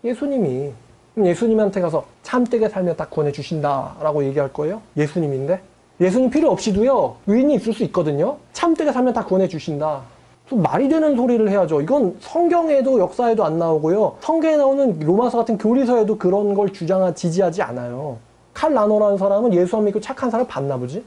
예수님이. 그럼 예수님한테 가서 참되게 살면 딱 구원해주신다 라고 얘기할 거예요? 예수님인데? 예수님 필요 없이도요, 의인이 있을 수 있거든요? 참되게 살면 다 구원해주신다. 좀 말이 되는 소리를 해야죠. 이건 성경에도 역사에도 안 나오고요. 성경에 나오는 로마서 같은 교리서에도 그런 걸 지지하지 않아요. 칼 라노라는 사람은 예수 안 믿고 착한 사람 봤나 보지?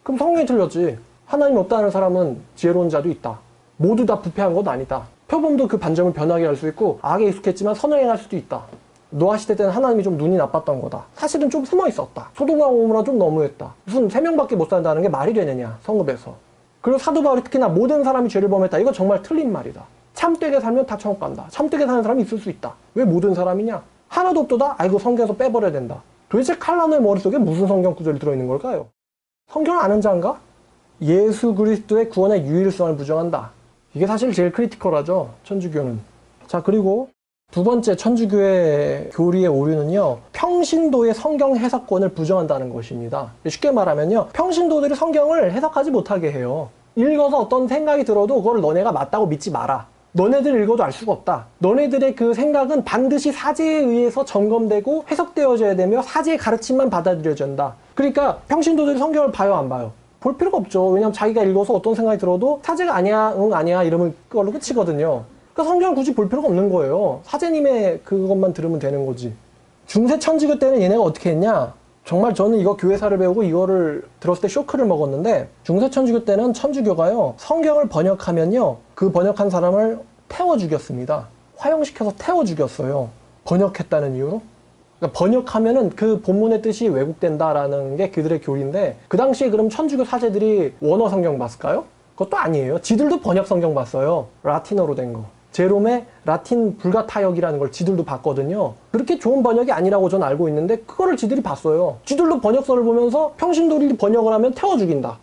그럼 성경이 틀렸지. 하나님 없다는 사람은 지혜로운 자도 있다. 모두 다 부패한 건 아니다. 표범도 그 반점을 변하게 할 수 있고 악에 익숙했지만 선을 행할 수도 있다. 노아 시대 때는 하나님이 좀 눈이 나빴던 거다. 사실은 좀 숨어 있었다. 소돔과 고모라 좀 너무했다. 무슨 3명밖에 못 산다는 게 말이 되느냐, 성읍에서. 그리고 사도 바울이 특히나 모든 사람이 죄를 범했다. 이거 정말 틀린 말이다. 참되게 살면 다 천국 간다. 참되게 사는 사람이 있을 수 있다. 왜 모든 사람이냐? 하나도 없도다? 아이고 성경에서 빼버려야 된다. 도대체 칼라노의 머릿속에 무슨 성경 구절이 들어있는 걸까요? 성경을 아는 자인가? 예수 그리스도의 구원의 유일성을 부정한다. 이게 사실 제일 크리티컬하죠, 천주교는. 자, 그리고 두 번째 천주교의 교리의 오류는요, 평신도의 성경 해석권을 부정한다는 것입니다. 쉽게 말하면요, 평신도들이 성경을 해석하지 못하게 해요. 읽어서 어떤 생각이 들어도 그걸 너네가 맞다고 믿지 마라. 너네들 읽어도 알 수가 없다. 너네들의 그 생각은 반드시 사제에 의해서 점검되고 해석되어져야 되며 사제의 가르침만 받아들여져야 한다. 그러니까 평신도들이 성경을 봐요, 안 봐요? 볼 필요가 없죠. 왜냐면 자기가 읽어서 어떤 생각이 들어도 사제가 아니야, 응, 아니야 이러면 그걸로 끝이거든요. 그러니까 성경을 굳이 볼 필요가 없는 거예요. 사제님의 그것만 들으면 되는 거지. 중세 천주교 때는 얘네가 어떻게 했냐? 정말 저는 이거 교회사를 배우고 이거를 들었을 때 쇼크를 먹었는데, 중세 천주교 때는 천주교가요, 성경을 번역하면요, 그 번역한 사람을 태워 죽였습니다. 화형시켜서 태워 죽였어요. 번역했다는 이유로. 그러니까 번역하면은 그 본문의 뜻이 왜곡된다라는 게 그들의 교리인데, 그 당시에 그럼 천주교 사제들이 원어 성경 봤을까요? 그것도 아니에요. 지들도 번역 성경 봤어요. 라틴어로 된 거. 제롬의 라틴 불가타역이라는 걸 지들도 봤거든요. 그렇게 좋은 번역이 아니라고 전 알고 있는데 그거를 지들이 봤어요. 지들도 번역서를 보면서 평신도들이 번역을 하면 태워 죽인다.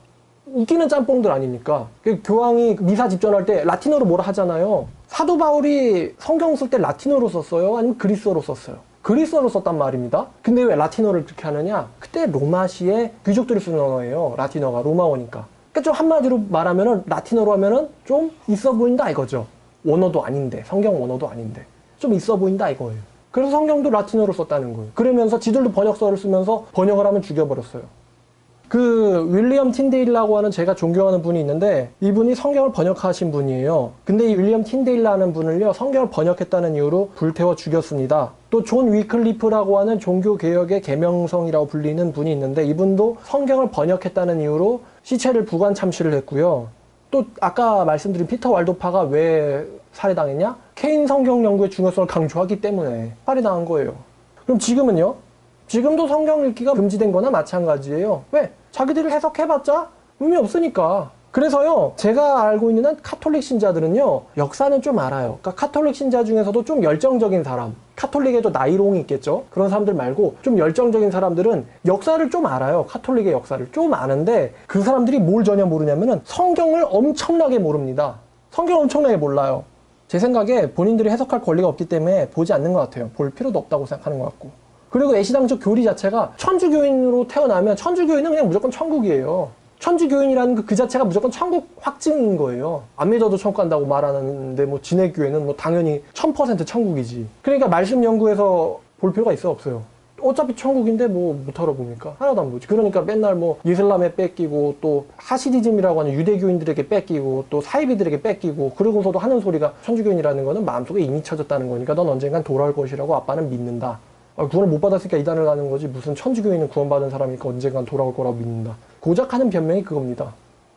웃기는 짬뽕들 아닙니까? 교황이 미사 집전할 때 라틴어로 뭐라 하잖아요. 사도 바울이 성경 쓸 때 라틴어로 썼어요? 아니면 그리스어로 썼어요? 그리스어로 썼단 말입니다. 근데 왜 라틴어를 그렇게 하느냐? 그때 로마시에 귀족들이 쓰는 언어예요. 라틴어가 로마어니까. 그러니까 좀 한마디로 말하면은 라틴어로 하면은 좀 있어 보인다 이거죠. 원어도 아닌데, 성경 원어도 아닌데 좀 있어 보인다 이거예요. 그래서 성경도 라틴어로 썼다는 거예요. 그러면서 지들도 번역서를 쓰면서 번역을 하면 죽여버렸어요. 그 윌리엄 틴데일이라고 하는 제가 존경하는 분이 있는데, 이분이 성경을 번역하신 분이에요. 근데 이 윌리엄 틴데일이라는 분을요, 성경을 번역했다는 이유로 불태워 죽였습니다. 또 존 위클리프라고 하는 종교개혁의 계명성이라고 불리는 분이 있는데, 이분도 성경을 번역했다는 이유로 시체를 부관 참시를 했고요. 또 아까 말씀드린 피터 왈도파가 왜 살해당했냐? 케인 성경 연구의 중요성을 강조하기 때문에 살해당한 거예요. 그럼 지금은요? 지금도 성경 읽기가 금지된 거나 마찬가지예요. 왜? 자기들이 해석해봤자 의미 없으니까. 그래서요, 제가 알고 있는 한 카톨릭 신자들은요, 역사는 좀 알아요. 그러니까 카톨릭 신자 중에서도 좀 열정적인 사람, 카톨릭에도 나이롱이 있겠죠? 그런 사람들 말고 좀 열정적인 사람들은 역사를 좀 알아요. 카톨릭의 역사를 좀 아는데, 그 사람들이 뭘 전혀 모르냐면은 성경을 엄청나게 모릅니다. 성경을 엄청나게 몰라요. 제 생각에 본인들이 해석할 권리가 없기 때문에 보지 않는 것 같아요. 볼 필요도 없다고 생각하는 것 같고. 그리고 애시당초 교리 자체가 천주교인으로 태어나면 천주교인은 그냥 무조건 천국이에요. 천주교인이라는 그 자체가 무조건 천국 확증인 거예요. 안 믿어도 천국 간다고 말하는데 뭐 진해교회는 뭐 당연히 1000% 천국이지. 그러니까 말씀 연구해서 볼 필요가 있어 없어요. 어차피 천국인데 뭐 못하러 봅니까? 하나도 안 보지. 그러니까 맨날 뭐 이슬람에 뺏기고 또 하시디즘이라고 하는 유대교인들에게 뺏기고 또 사이비들에게 뺏기고, 그러고서도 하는 소리가 천주교인이라는 거는 마음속에 이미 쳐졌다는 거니까 넌 언젠간 돌아올 것이라고 아빠는 믿는다. 구원을 못 받았으니까 이단을 가는 거지, 무슨 천주교인은 구원받은 사람이니까 언젠간 돌아올 거라고 믿는다. 고작 하는 변명이 그겁니다.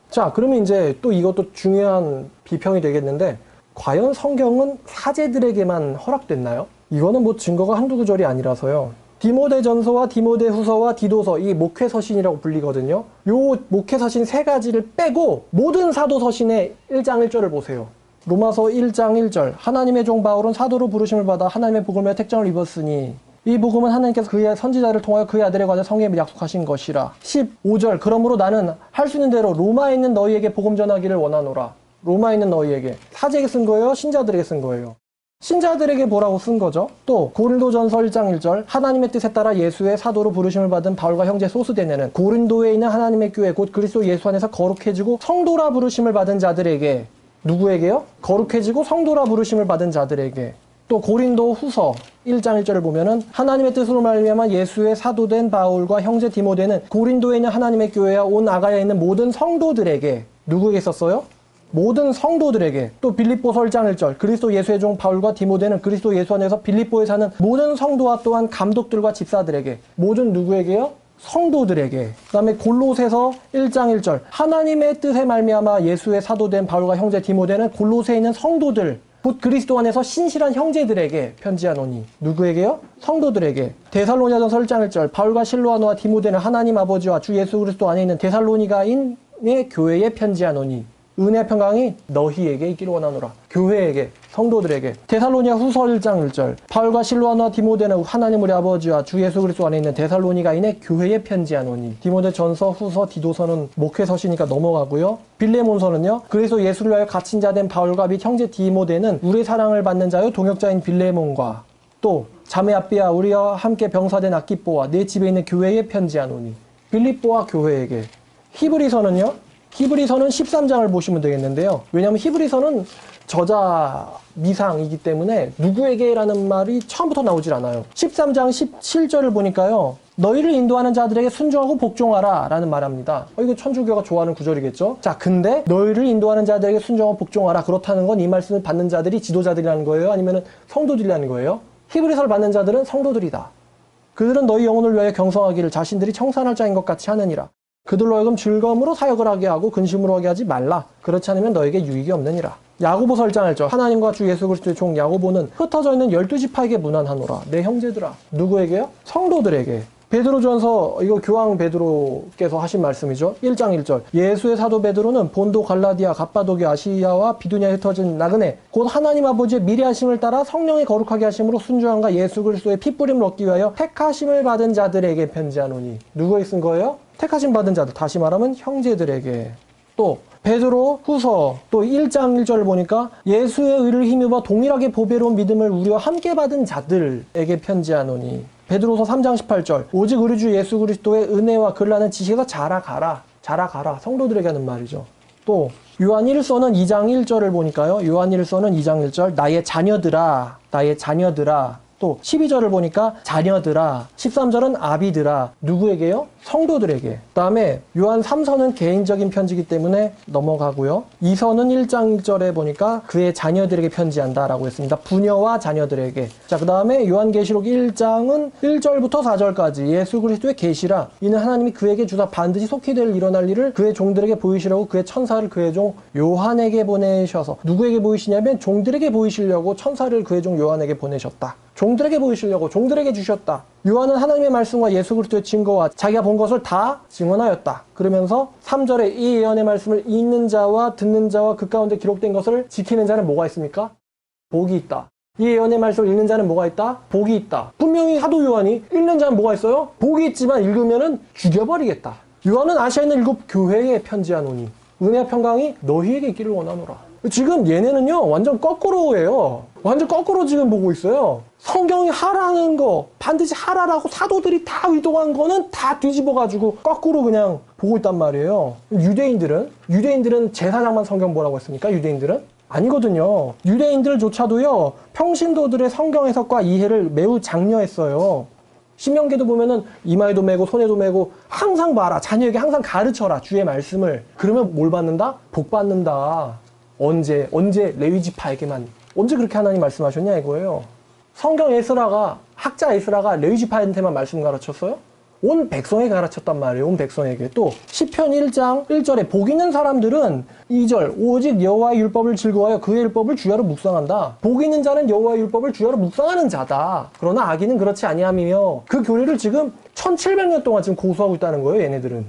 자, 그러면 이제 또 이것도 중요한 비평이 되겠는데, 과연 성경은 사제들에게만 허락됐나요? 이거는 뭐 증거가 한두 구절이 아니라서요. 디모데전서와 디모데후서와 디도서, 이 목회서신이라고 불리거든요. 요 목회서신 세 가지를 빼고 모든 사도서신의 1장 1절을 보세요. 로마서 1장 1절, 하나님의 종 바울은 사도로 부르심을 받아 하나님의 복음의 택정을 입었으니 이 복음은 하나님께서 그의 선지자를 통하여 그의 아들에 관해 성령님이 약속하신 것이라. 15절, 그러므로 나는 할 수 있는 대로 로마에 있는 너희에게 복음 전하기를 원하노라. 로마에 있는 너희에게. 사제에게 쓴 거예요? 신자들에게 쓴 거예요? 신자들에게 뭐라고 쓴 거죠? 또 고린도전서 1장 1절, 하나님의 뜻에 따라 예수의 사도로 부르심을 받은 바울과 형제 소스데네는 고린도에 있는 하나님의 교회 곧 그리스도 예수 안에서 거룩해지고 성도라 부르심을 받은 자들에게. 누구에게요? 거룩해지고 성도라 부르심을 받은 자들에게. 또 고린도 후서 1장 1절을 보면은 하나님의 뜻으로 말미암아 예수의 사도된 바울과 형제 디모데는 고린도에 있는 하나님의 교회와 온 아가야에 있는 모든 성도들에게. 누구에게 썼어요? 모든 성도들에게. 또 빌립보서 1장 1절, 그리스도 예수의 종 바울과 디모데는 그리스도 예수 안에서 빌립보에 사는 모든 성도와 또한 감독들과 집사들에게. 모든 누구에게요? 성도들에게. 그 다음에 골로새서 1장 1절 하나님의 뜻에 말미암아 예수의 사도된 바울과 형제 디모데는 골로새에 있는 성도들 곧 그리스도 안에서 신실한 형제들에게 편지하노니. 누구에게요? 성도들에게. 데살로니가전서 1장 1절 바울과 실로아노와 디모데는 하나님 아버지와 주 예수 그리스도 안에 있는 데살로니가인의 교회에 편지하노니. 은혜와 평강이 너희에게 있기를 원하노라. 교회에게, 성도들에게. 데살로니가 후서 1장 1절 바울과 실로아노와 디모데는 하나님 우리 아버지와 주 예수 그리스도 안에 있는 데살로니가인의 교회에 편지하노니. 디모데 전서, 후서, 디도서는 목회서시니까 넘어가고요. 빌레몬서는요. 그래서 예수를 위하여 갇힌 자 된 바울과 및 형제 디모데는 우리의 사랑을 받는 자요 동역자인 빌레몬과 또 자매 아비야 우리와 함께 병사된 아키뽀와 내 집에 있는 교회에 편지하노니. 빌립보와 교회에게. 히브리서는요. 히브리서는 13장을 보시면 되겠는데요. 왜냐하면 히브리서는 저자 미상이기 때문에 누구에게라는 말이 처음부터 나오질 않아요. 13장 17절을 보니까요. 너희를 인도하는 자들에게 순종하고 복종하라 라는 말합니다. 이거 천주교가 좋아하는 구절이겠죠. 자, 근데 너희를 인도하는 자들에게 순종하고 복종하라. 그렇다는 건 이 말씀을 받는 자들이 지도자들이라는 거예요? 아니면 성도들이라는 거예요? 히브리서를 받는 자들은 성도들이다. 그들은 너희 영혼을 위하여 경성하기를 자신들이 청산할 자인 것 같이 하느니라. 그들로 하여금 즐거움으로 사역을 하게 하고 근심으로 하게 하지 말라. 그렇지 않으면 너에게 유익이 없느니라. 야고보서 1장 1절 하나님과 주 예수 그리스도의 종 야고보는 흩어져 있는 12지파에게 문안하노라. 내 형제들아. 누구에게요? 성도들에게. 베드로전서, 이거 교황 베드로께서 하신 말씀이죠. 1장 1절 예수의 사도 베드로는 본도 갈라디아 갑바도기아 아시아와 비두냐에 흩어진 나그네 곧 하나님 아버지의 미래하심을 따라 성령의 거룩하게 하심으로 순종함과 예수 그리스도의 핏부림을 얻기 위하여 택하심을 받은 자들에게 편지하노니. 누구에 쓴 거예요? 택하심 받은 자들, 다시 말하면 형제들에게. 또 베드로 후서 또 1장 1절을 보니까 예수의 의를 힘입어 동일하게 보배로운 믿음을 우리와 함께 받은 자들에게 편지하노니. 베드로서 3장 18절 오직 우리 주 예수 그리스도의 은혜와 그를 지식에서 자라가라. 자라가라. 성도들에게 하는 말이죠. 또 요한 1서는 2장 1절을 보니까요. 요한 1서는 2장 1절 나의 자녀들아 나의 자녀들아. 또 12절을 보니까 자녀들아. 13절은 아비들아. 누구에게요? 성도들에게. 그 다음에 요한 3서는 개인적인 편지이기 때문에 넘어가고요. 2서는 1장 1절에 보니까 그의 자녀들에게 편지한다 라고 했습니다. 부녀와 자녀들에게. 자, 그 다음에 요한계시록 1장은 1절부터 4절까지 예수 그리스도의 계시라. 이는 하나님이 그에게 주사 반드시 속히 될 일어날 일을 그의 종들에게 보이시려고 그의 천사를 그의 종 요한에게 보내셔서. 누구에게 보이시냐면 종들에게 보이시려고 천사를 그의 종 요한에게 보내셨다. 종들에게 보이시려고 종들에게 주셨다. 요한은 하나님의 말씀과 예수 그리스도의 증거와 자기가 본 것을 다 증언하였다. 그러면서 3절에 이 예언의 말씀을 읽는 자와 듣는 자와 그 가운데 기록된 것을 지키는 자는 뭐가 있습니까? 복이 있다. 이 예언의 말씀을 읽는 자는 뭐가 있다? 복이 있다. 분명히 사도 요한이 읽는 자는 뭐가 있어요? 복이 있지만 읽으면은 죽여버리겠다. 요한은 아시아에 있는 7 교회에 편지하노니 은혜와 평강이 너희에게 있기를 원하노라. 지금 얘네는요 완전 거꾸로예요. 완전 거꾸로 지금 보고 있어요. 성경이 하라는 거 반드시 하라라고 사도들이 다 의도한 거는 다 뒤집어가지고 거꾸로 그냥 보고 있단 말이에요. 유대인들은 제사장만 성경 보라고 했습니까? 유대인들은? 아니거든요. 유대인들조차도요 평신도들의 성경 해석과 이해를 매우 장려했어요. 신명기도 보면은 이마에도 메고 손에도 메고 항상 봐라. 자녀에게 항상 가르쳐라. 주의 말씀을. 그러면 뭘 받는다? 복 받는다. 언제 레위지파에게만. 언제 그렇게 하나님 말씀하셨냐 이거예요. 성경 학자 에스라가 레위지파한테만 말씀 가르쳤어요? 온 백성에게 가르쳤단 말이에요. 온 백성에게. 또 시편 1장 1절에 복 있는 사람들은 2절 오직 여호와의 율법을 즐거워하여 그의 율법을 주야로 묵상한다. 복 있는 자는 여호와의 율법을 주야로 묵상하는 자다. 그러나 악인은 그렇지 아니하며 그 교리를 지금 1700년 동안 지금 고수하고 있다는 거예요. 얘네들은.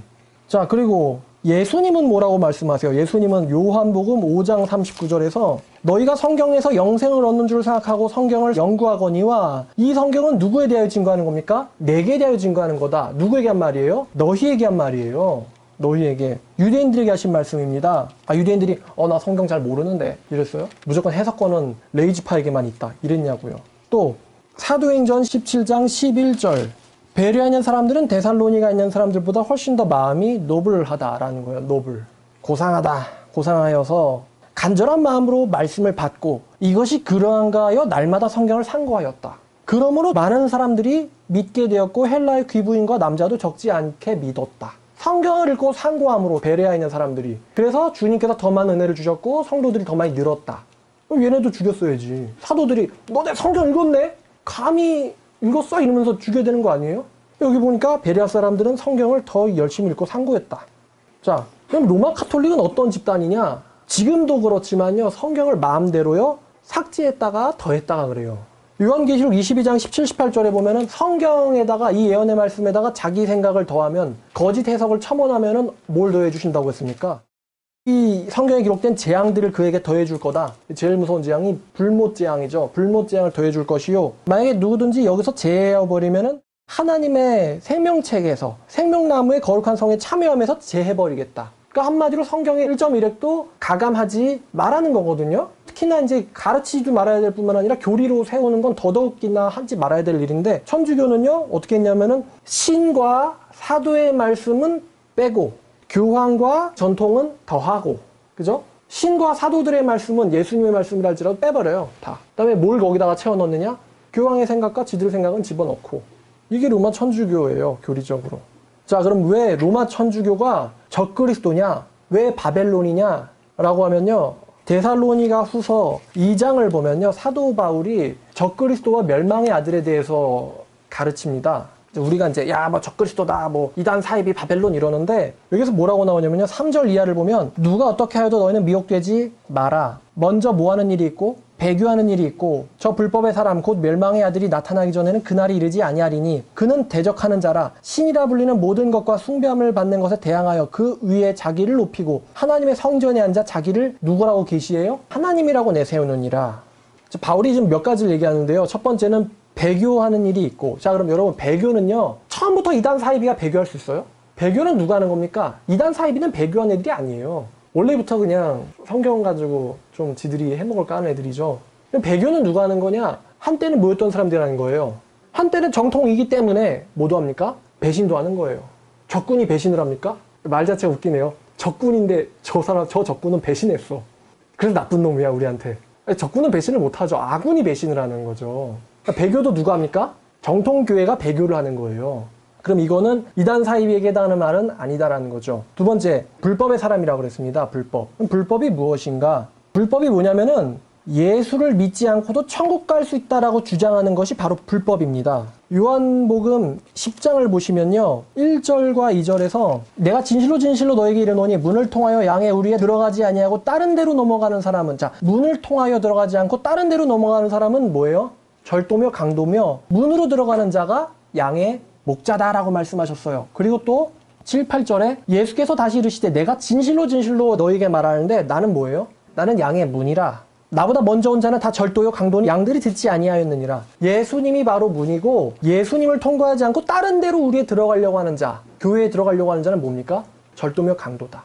자, 그리고 예수님은 뭐라고 말씀하세요? 예수님은 요한복음 5장 39절에서 너희가 성경에서 영생을 얻는 줄 생각하고 성경을 연구하거니와 이 성경은 누구에 대하여 증거하는 겁니까? 내게 대하여 증거하는 거다. 누구에게 한 말이에요? 너희에게 한 말이에요. 너희에게. 유대인들에게 하신 말씀입니다. 유대인들이 나 성경 잘 모르는데 이랬어요? 무조건 해석권은 레위지파에게만 있다. 이랬냐고요. 또 사도행전 17장 11절 베레아에 사람들은 데살로니가에 있는 사람들보다 훨씬 더 마음이 노블하다라는 거예요. 노블. 고상하여서 간절한 마음으로 말씀을 받고 이것이 그러한가 하여 날마다 성경을 상고하였다. 그러므로 많은 사람들이 믿게 되었고 헬라의 귀부인과 남자도 적지 않게 믿었다. 성경을 읽고 상고함으로 베레아에 있는 사람들이. 그래서 주님께서 더 많은 은혜를 주셨고 성도들이 더 많이 늘었다. 그럼 얘네도 죽였어야지. 사도들이 너네 성경 읽었네? 감히 읽었어? 이러면서 죽여야 되는 거 아니에요? 여기 보니까 베레아 사람들은 성경을 더 열심히 읽고 상고했다. 자, 그럼 로마 카톨릭은 어떤 집단이냐? 지금도 그렇지만요, 성경을 마음대로요, 삭제했다가 더했다가 그래요. 요한계시록 22장 17, 18절에 보면은 성경에다가 이 예언의 말씀에다가 자기 생각을 더하면, 거짓 해석을 첨언하면은 뭘 더해 주신다고 했습니까? 이 성경에 기록된 재앙들을 그에게 더해 줄 거다. 제일 무서운 재앙이 불못 재앙이죠. 불못 재앙을 더해 줄 것이요. 만약에 누구든지 여기서 제해버리면은 하나님의 생명책에서, 생명나무의 거룩한 성에 참여하면서 제해버리겠다. 그러니까 한마디로 성경의 1.1핵도 가감하지 말라는 거거든요. 특히나 이제 가르치지도 말아야 될 뿐만 아니라 교리로 세우는 건 더더욱이나 하지 말아야 될 일인데, 천주교는요 어떻게 했냐면은 신과 사도의 말씀은 빼고 교황과 전통은 더하고, 그죠? 신과 사도들의 말씀은 예수님의 말씀이라 할지라도 빼버려요. 다. 그다음에 뭘 거기다가 채워 넣느냐? 교황의 생각과 지들 생각은 집어넣고. 이게 로마 천주교예요, 교리적으로. 자, 그럼 왜 로마 천주교가 적그리스도냐? 왜 바벨론이냐? 라고 하면요, 데살로니가 후서 2장을 보면요, 사도 바울이 적그리스도와 멸망의 아들에 대해서 가르칩니다. 우리가 이제 뭐 적그리스도다, 뭐 이단 사이비 바벨론 이러는데, 여기서 뭐라고 나오냐면요, 3절 이하를 보면 누가 어떻게 하여도 너희는 미혹되지 마라. 먼저 뭐 하는 일이 있고 배교하는 일이 있고, 저 불법의 사람 곧 멸망의 아들이 나타나기 전에는 그날이 이르지 아니하리니 그는 대적하는 자라. 신이라 불리는 모든 것과 숭배함을 받는 것에 대항하여 그 위에 자기를 높이고 하나님의 성전에 앉아 자기를 누구라고 계시해요? 하나님이라고 내세우느니라. 바울이 지금 몇 가지를 얘기하는데요. 첫 번째는 배교하는 일이 있고. 자, 그럼 여러분, 배교는요, 처음부터 이단 사이비가 배교할 수 있어요? 배교는 누가 하는 겁니까? 이단 사이비는 배교한 애들이 아니에요. 원래부터 그냥 성경 가지고 좀 지들이 해먹을 까는 애들이죠. 배교는 누가 하는 거냐? 한때는 뭐였던 사람들이 하는 거예요. 한때는 정통이기 때문에 뭐도 합니까? 배신도 하는 거예요. 적군이 배신을 합니까? 말 자체가 웃기네요. 적군인데 저 적군은 배신했어. 그래서 나쁜 놈이야, 우리한테. 적군은 배신을 못하죠. 아군이 배신을 하는 거죠. 그러니까 배교도 누가 합니까? 정통교회가 배교를 하는 거예요. 그럼 이거는 이단 사이비에게 해당하는 말은 아니다라는 거죠. 두 번째, 불법의 사람이라고 그랬습니다. 불법. 그럼 불법이 무엇인가? 불법이 뭐냐면은 예수를 믿지 않고도 천국 갈 수 있다라고 주장하는 것이 바로 불법입니다. 요한복음 10장을 보시면요, 1절과 2절에서 내가 진실로 진실로 너에게 이르노니 문을 통하여 양의 우리에 들어가지 아니하고 다른 데로 넘어가는 사람은, 자, 문을 통하여 들어가지 않고 다른 데로 넘어가는 사람은 뭐예요? 절도며 강도며 문으로 들어가는 자가 양의 목자다라고 말씀하셨어요. 그리고 또 7, 8절에 예수께서 다시 이르시되 내가 진실로 진실로 너에게 말하는데 나는 뭐예요? 나는 양의 문이라. 나보다 먼저 온 자는 다 절도요 강도니 양들이 듣지 아니하였느니라. 예수님이 바로 문이고, 예수님을 통과하지 않고 다른 데로 우리에 들어가려고 하는 자, 교회에 들어가려고 하는 자는 뭡니까? 절도며 강도다.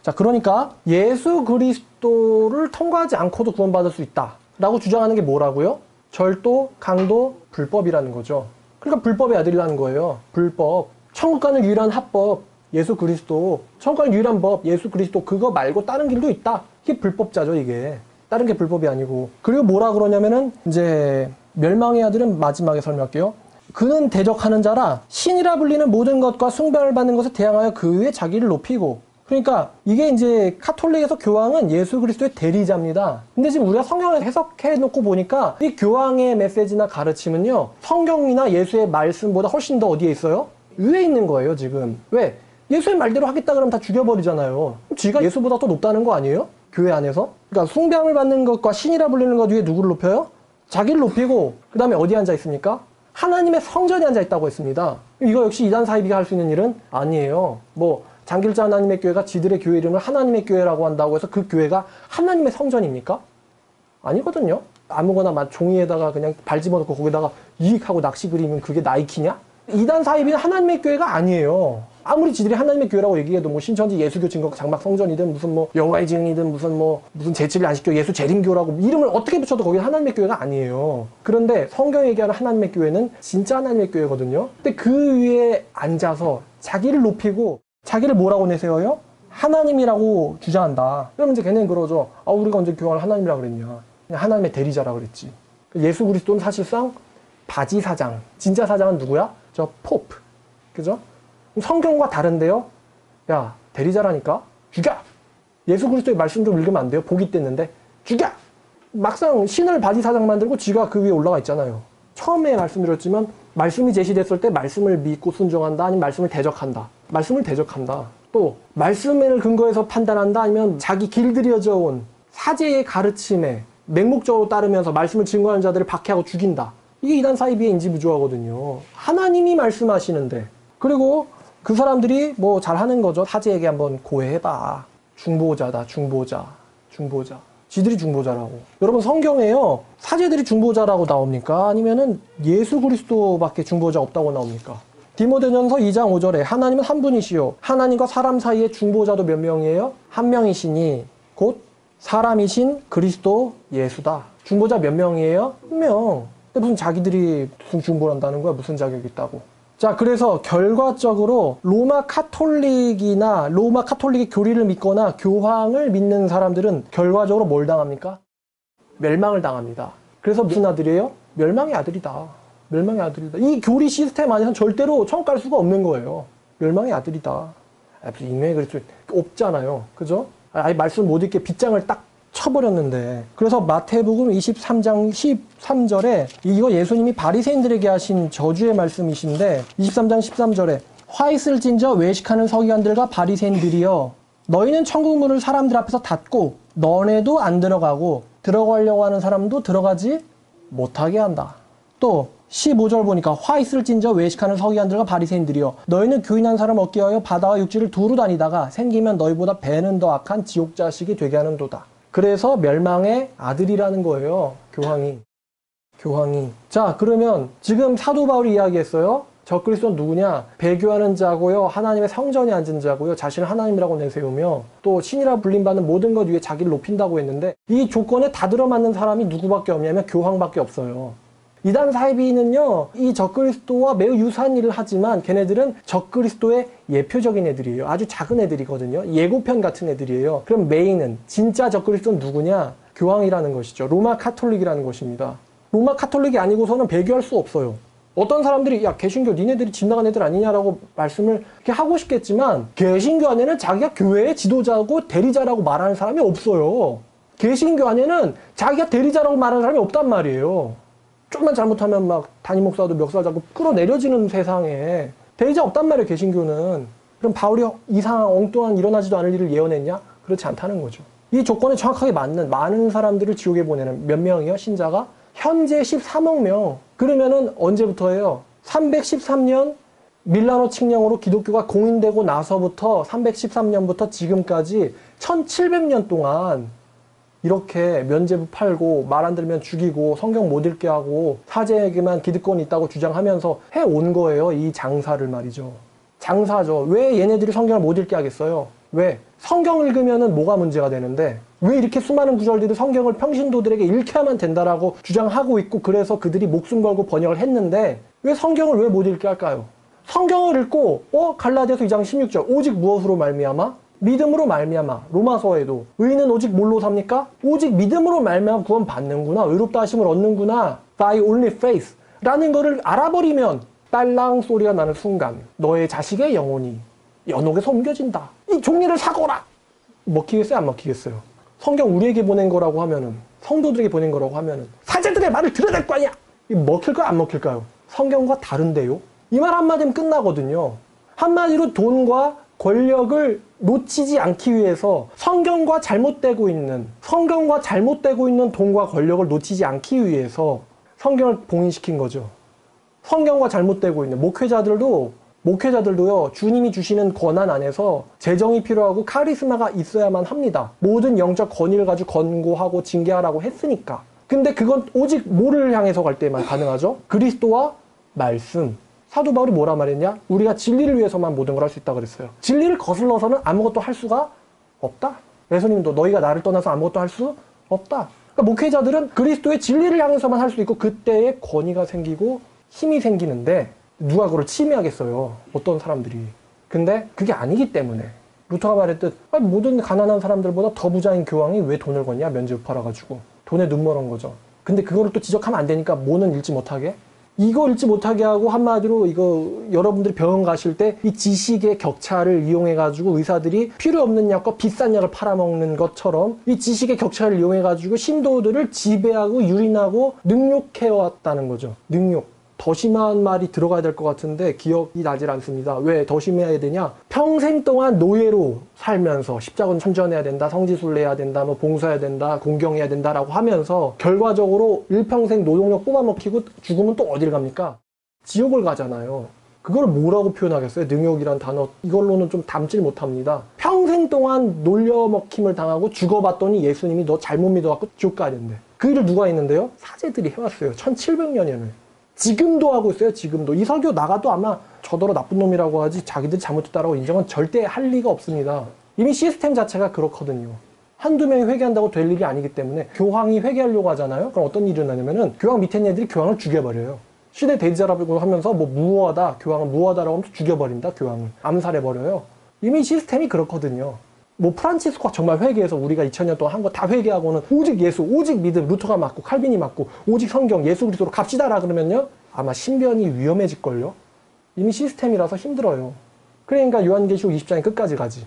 자, 그러니까 예수 그리스도를 통과하지 않고도 구원받을 수 있다 라고 주장하는 게 뭐라고요? 절도, 강도, 불법이라는 거죠. 그러니까 불법의 아들이라는 거예요. 불법. 천국 가는 유일한 합법, 예수 그리스도. 천국 가는 유일한 법, 예수 그리스도. 그거 말고 다른 길도 있다. 이게 불법자죠, 이게. 다른 게 불법이 아니고. 그리고 뭐라 그러냐면은, 이제, 멸망의 아들은 마지막에 설명할게요. 그는 대적하는 자라 신이라 불리는 모든 것과 숭배를 받는 것에 대항하여 그 위에 자기를 높이고. 그러니까 이게 이제 카톨릭에서 교황은 예수 그리스도의 대리자입니다. 근데 지금 우리가 성경을 해석해 놓고 보니까 이 교황의 메시지나 가르침은요, 성경이나 예수의 말씀보다 훨씬 더 어디에 있어요? 위에 있는 거예요, 지금. 왜? 예수의 말대로 하겠다 그러면 다 죽여버리잖아요. 쥐가 예수보다 더 높다는 거 아니에요? 교회 안에서? 그러니까 숭배함을 받는 것과 신이라 불리는 것 위에 누구를 높여요? 자기를 높이고, 그 다음에 어디에 앉아 있습니까? 하나님의 성전에 앉아 있다고 했습니다. 이거 역시 이단 사이비가 할 수 있는 일은 아니에요. 뭐 장길자 하나님의 교회가 지들의 교회 이름을 하나님의 교회라고 한다고 해서 그 교회가 하나님의 성전입니까? 아니거든요. 아무거나 막 종이에다가 그냥 발 집어넣고 거기다가 이익하고 낚시 그리면 그게 나이키냐? 이단 사이비는 하나님의 교회가 아니에요. 아무리 지들이 하나님의 교회라고 얘기해도 뭐 신천지 예수교 증거 장막 성전이든 무슨 뭐 여호와의 증인이든 무슨 제7일 안식교 예수 재림교라고 이름을 어떻게 붙여도 거기 하나님의 교회가 아니에요. 그런데 성경이 얘기하는 하나님의 교회는 진짜 하나님의 교회거든요. 근데 그 위에 앉아서 자기를 높이고, 자기를 뭐라고 내세워요? 하나님이라고 주장한다. 그러면 이제 걔네는 그러죠. 우리가 언제 교황을 하나님이라고 그랬냐. 그냥 하나님의 대리자라고 그랬지. 예수 그리스도는 사실상 바지 사장. 진짜 사장은 누구야? 저 포프. 그죠? 성경과 다른데요? 야, 대리자라니까? 죽여! 예수 그리스도의 말씀 좀 읽으면 안 돼요? 복이 뗐는데? 죽여! 막상 신을 바지 사장 만들고 지가 그 위에 올라가 있잖아요. 처음에 말씀드렸지만 말씀이 제시됐을 때 말씀을 믿고 순종한다, 아니면 말씀을 대적한다. 말씀을 대적한다. 또 말씀을 근거해서 판단한다, 아니면 자기 길들여져 온 사제의 가르침에 맹목적으로 따르면서 말씀을 증거하는 자들을 박해하고 죽인다. 이게 이단 사이비의 인지부조화거든요. 하나님이 말씀하시는데, 그리고 그 사람들이 뭐 잘하는 거죠. 사제에게 한번 고해해봐. 중보자다, 중보자. 지들이 중보자라고. 여러분, 성경에요, 사제들이 중보자라고 나옵니까? 아니면은 예수 그리스도밖에 중보자 없다고 나옵니까? 디모데전서 2장 5절에 하나님은 한 분이시요 하나님과 사람 사이에 중보자도 몇 명이에요? 한 명이시니 곧 사람이신 그리스도 예수다. 중보자 몇 명이에요? 한 명. 근데 무슨 자기들이 무슨 중보를 한다는 거야? 무슨 자격이 있다고? 자, 그래서 결과적으로 로마 카톨릭이나 로마 카톨릭의 교리를 믿거나 교황을 믿는 사람들은 결과적으로 뭘 당합니까? 멸망을 당합니다. 그래서 무슨 아들이에요? 멸망의 아들이다. 멸망의 아들이다. 이 교리 시스템 안에서는 절대로 천국 갈 수가 없는 거예요. 멸망의 아들이다. 무슨 인명의 그리스도 없잖아요. 그죠? 아예 말씀 못 읽게 빗장을 딱 쳐버렸는데. 그래서 마태복음 23장 13절에 이거 예수님이 바리새인들에게 하신 저주의 말씀이신데 23장 13절에 화 있을진저 외식하는 서기관들과 바리새인들이여 너희는 천국 문을 사람들 앞에서 닫고 너네도 안 들어가고 들어가려고 하는 사람도 들어가지 못하게 한다. 또 15절 보니까 화 있을진저 외식하는 서기관들과 바리새인들이여 너희는 교인한 사람 얻기 위하여 바다와 육지를 두루 다니다가 생기면 너희보다 배는 더 악한 지옥 자식이 되게 하는도다. 그래서 멸망의 아들이라는 거예요. 교황이. 자, 그러면 지금 사도 바울이 이야기했어요. 적그리스도는 누구냐? 배교하는 자고요. 하나님의 성전에 앉은 자고요. 자신을 하나님이라고 내세우며 또 신이라 불림받는 모든 것 위에 자기를 높인다고 했는데 이 조건에 다 들어맞는 사람이 누구밖에 없냐면 교황밖에 없어요. 이단 사이비는요, 이 적그리스도와 매우 유사한 일을 하지만 걔네들은 적그리스도의 예표적인 애들이에요. 아주 작은 애들이거든요. 예고편 같은 애들이에요. 그럼 메인은, 진짜 적그리스도는 누구냐? 교황이라는 것이죠. 로마 카톨릭이라는 것입니다. 로마 카톨릭이 아니고서는 배교할 수 없어요. 어떤 사람들이 야, 개신교 니네들이 집 나간 애들 아니냐라고 말씀을 이렇게 하고 싶겠지만 개신교 안에는 자기가 교회의 지도자고 대리자라고 말하는 사람이 없어요. 개신교 안에는 자기가 대리자라고 말하는 사람이 없단 말이에요. 조금만 잘못하면 막 담임 목사도 멱살 잡고 끌어내려지는 세상에 대리자 없단 말이에요, 개신교는. 그럼 바울이 이상한 엉뚱한 일어나지도 않을 일을 예언했냐? 그렇지 않다는 거죠. 이 조건에 정확하게 맞는 많은 사람들을 지옥에 보내는 몇 명이요? 신자가? 현재 13억 명. 그러면은 언제부터예요? 313년 밀라노 칙령으로 기독교가 공인되고 나서부터 313년부터 지금까지 1700년 동안 이렇게 면죄부 팔고 말 안 들으면 죽이고 성경 못 읽게 하고 사제에게만 기득권이 있다고 주장하면서 해온 거예요. 이 장사를 말이죠. 장사죠. 왜 얘네들이 성경을 못 읽게 하겠어요? 왜? 성경 읽으면은 뭐가 문제가 되는데 왜 이렇게 수많은 구절들이 성경을 평신도들에게 읽혀야만 된다라고 주장하고 있고 그래서 그들이 목숨 걸고 번역을 했는데 왜 성경을 왜 못 읽게 할까요? 성경을 읽고 갈라디아서 2장 16절 오직 무엇으로 말미암아? 믿음으로 말미암아. 로마서에도 의인은 오직 뭘로 삽니까? 오직 믿음으로 말미암아 구원 받는구나. 의롭다 하심을 얻는구나. By only faith 라는 거를 알아버리면 딸랑 소리가 나는 순간 너의 자식의 영혼이 연옥에서 옮겨진다. 이 종이를 사거라. 먹히겠어요? 안 먹히겠어요? 성경 우리에게 보낸 거라고 하면은 성도들에게 보낸 거라고 하면은 사제들의 말을 들어야 될 거 아니야. 이 먹힐까요? 안 먹힐까요? 성경과 다른데요? 이 말 한마디면 끝나거든요. 한마디로 돈과 권력을 놓치지 않기 위해서 성경과 잘못되고 있는 돈과 권력을 놓치지 않기 위해서 성경을 봉인시킨 거죠. 성경과 잘못되고 있는 목회자들도요, 주님이 주시는 권한 안에서 재정이 필요하고 카리스마가 있어야만 합니다. 모든 영적 권위를 가지고 권고하고 징계하라고 했으니까. 근데 그건 오직 뭐를 향해서 갈 때만 가능하죠? 그리스도와 말씀. 사도 바울이 뭐라 말했냐? 우리가 진리를 위해서만 모든 걸 할 수 있다 그랬어요. 진리를 거슬러서는 아무것도 할 수가 없다. 예수님도 너희가 나를 떠나서 아무것도 할 수 없다. 그러니까 목회자들은 그리스도의 진리를 향해서만 할 수 있고 그때의 권위가 생기고 힘이 생기는데 누가 그걸 침해하겠어요. 어떤 사람들이. 근데 그게 아니기 때문에 루터가 말했듯 모든 가난한 사람들보다 더 부자인 교황이 왜 돈을 거냐? 면죄부 팔아가지고. 돈에 눈멀은 거죠. 근데 그거를 또 지적하면 안 되니까 뭐는 읽지 못하게? 이거 읽지 못하게 하고 한마디로 이거 여러분들이 병원 가실 때 이 지식의 격차를 이용해 가지고 의사들이 필요 없는 약과 비싼 약을 팔아먹는 것처럼 이 지식의 격차를 이용해 가지고 신도들을 지배하고 유린하고 능욕해 왔다는 거죠. 능욕. 더 심한 말이 들어가야 될 것 같은데 기억이 나질 않습니다. 왜 더 심해야 되냐? 평생 동안 노예로 살면서 십자군 천전해야 된다, 성지순례해야 된다, 뭐 봉사해야 된다, 공경해야 된다라고 하면서 결과적으로 일평생 노동력 뽑아먹히고 죽으면 또 어딜 갑니까? 지옥을 가잖아요. 그걸 뭐라고 표현하겠어요? 능욕이란 단어 이걸로는 좀 담질 못합니다. 평생 동안 놀려먹힘을 당하고 죽어봤더니 예수님이 너 잘못 믿어갖고 지옥 가야 된대. 그 일을 누가 했는데요? 사제들이 해왔어요. 1700년에는. 지금도 하고 있어요. 지금도. 이 설교 나가도 아마 저더러 나쁜 놈이라고 하지 자기들 잘못했다라고 인정은 절대 할 리가 없습니다. 이미 시스템 자체가 그렇거든요. 한두 명이 회개한다고 될 일이 아니기 때문에 교황이 회개하려고 하잖아요. 그럼 어떤 일이 일어나냐면은 교황 밑에 있는 애들이 교황을 죽여버려요. 시대 대지자라고 하면서 뭐 무어하다, 교황은 무어하다라고 하면서 죽여버린다, 교황을. 암살해버려요. 이미 시스템이 그렇거든요. 뭐 프란치스코가 정말 회개해서 우리가 2000년 동안 한 거 다 회개하고는 오직 예수, 오직 믿음, 루터가 맞고 칼빈이 맞고 오직 성경, 예수 그리스도로 갑시다라 그러면요 아마 신변이 위험해질걸요. 이미 시스템이라서 힘들어요. 그러니까 요한계시록 20장에 끝까지 가지.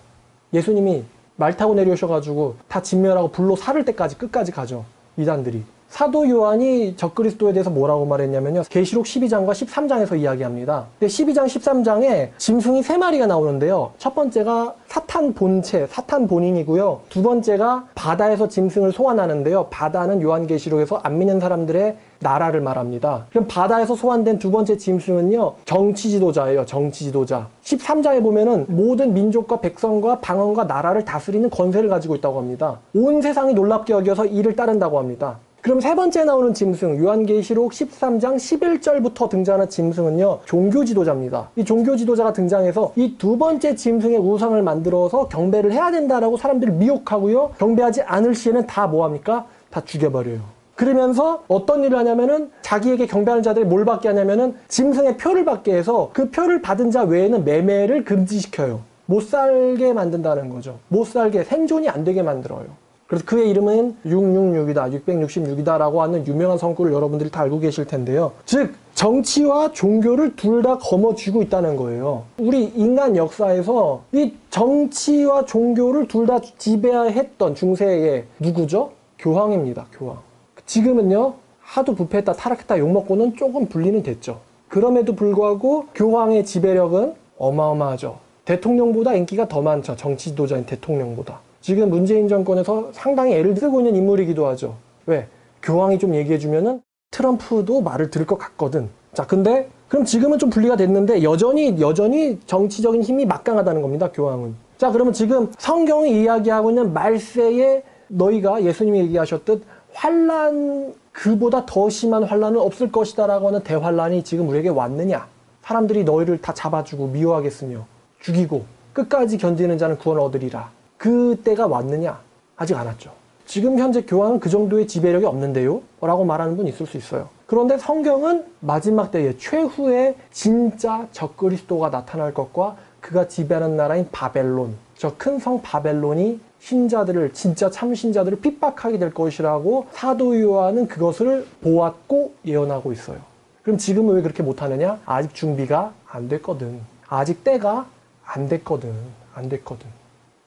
예수님이 말 타고 내려오셔가지고 다 진멸하고 불로 사를 때까지 끝까지 가죠. 이단들이. 사도 요한이 적그리스도에 대해서 뭐라고 말했냐면요. 계시록 12장과 13장에서 이야기합니다. 근데 12장, 13장에 짐승이 3마리가 나오는데요. 첫 번째가 사탄 본체, 사탄 본인이고요. 두 번째가 바다에서 짐승을 소환하는데요. 바다는 요한계시록에서 안 믿는 사람들의 나라를 말합니다. 그럼 바다에서 소환된 두 번째 짐승은요. 정치 지도자예요. 정치 지도자. 13장에 보면은 모든 민족과 백성과 방언과 나라를 다스리는 권세를 가지고 있다고 합니다. 온 세상이 놀랍게 여겨서 이를 따른다고 합니다. 그럼 세 번째 나오는 짐승, 요한계시록 13장 11절부터 등장하는 짐승은요, 종교 지도자입니다. 이 종교 지도자가 등장해서 이 두 번째 짐승의 우상을 만들어서 경배를 해야 된다라고 사람들을 미혹하고요, 경배하지 않을 시에는 다 뭐합니까? 다 죽여버려요. 그러면서 어떤 일을 하냐면은 자기에게 경배하는 자들이 뭘 받게 하냐면은 짐승의 표를 받게 해서 그 표를 받은 자 외에는 매매를 금지시켜요. 못 살게 만든다는 거죠. 못 살게, 생존이 안 되게 만들어요. 그래서 그의 이름은 666이다, 666이다 라고 하는 유명한 성구를 여러분들이 다 알고 계실 텐데요. 즉 정치와 종교를 둘 다 거머쥐고 있다는 거예요. 우리 인간 역사에서 이 정치와 종교를 둘 다 지배했던 중세의 누구죠? 교황입니다. 교황. 지금은요, 하도 부패했다 타락했다 욕먹고는 조금 분리는 됐죠. 그럼에도 불구하고 교황의 지배력은 어마어마하죠. 대통령보다 인기가 더 많죠. 정치 지도자인 대통령보다. 지금 문재인 정권에서 상당히 애를 쓰고 있는 인물이기도 하죠. 왜? 교황이 좀 얘기해주면은 트럼프도 말을 들을 것 같거든. 자, 근데 그럼 지금은 좀 분리가 됐는데 여전히 정치적인 힘이 막강하다는 겁니다. 교황은. 자, 그러면 지금 성경이 이야기하고 있는 말세에 너희가 예수님이 얘기하셨듯 환난, 그보다 더 심한 환난은 없을 것이다 라고 하는 대환난이 지금 우리에게 왔느냐? 사람들이 너희를 다 잡아주고 미워하겠으며 죽이고 끝까지 견디는 자는 구원을 얻으리라. 그 때가 왔느냐? 아직 안 왔죠. 지금 현재 교황은 그 정도의 지배력이 없는데요? 라고 말하는 분 있을 수 있어요. 그런데 성경은 마지막 때에 최후의 진짜 적그리스도가 나타날 것과 그가 지배하는 나라인 바벨론, 저 큰 성 바벨론이 신자들을, 진짜 참신자들을 핍박하게 될 것이라고 사도 요한은 그것을 보았고 예언하고 있어요. 그럼 지금은 왜 그렇게 못하느냐? 아직 준비가 안 됐거든. 아직 때가 안 됐거든.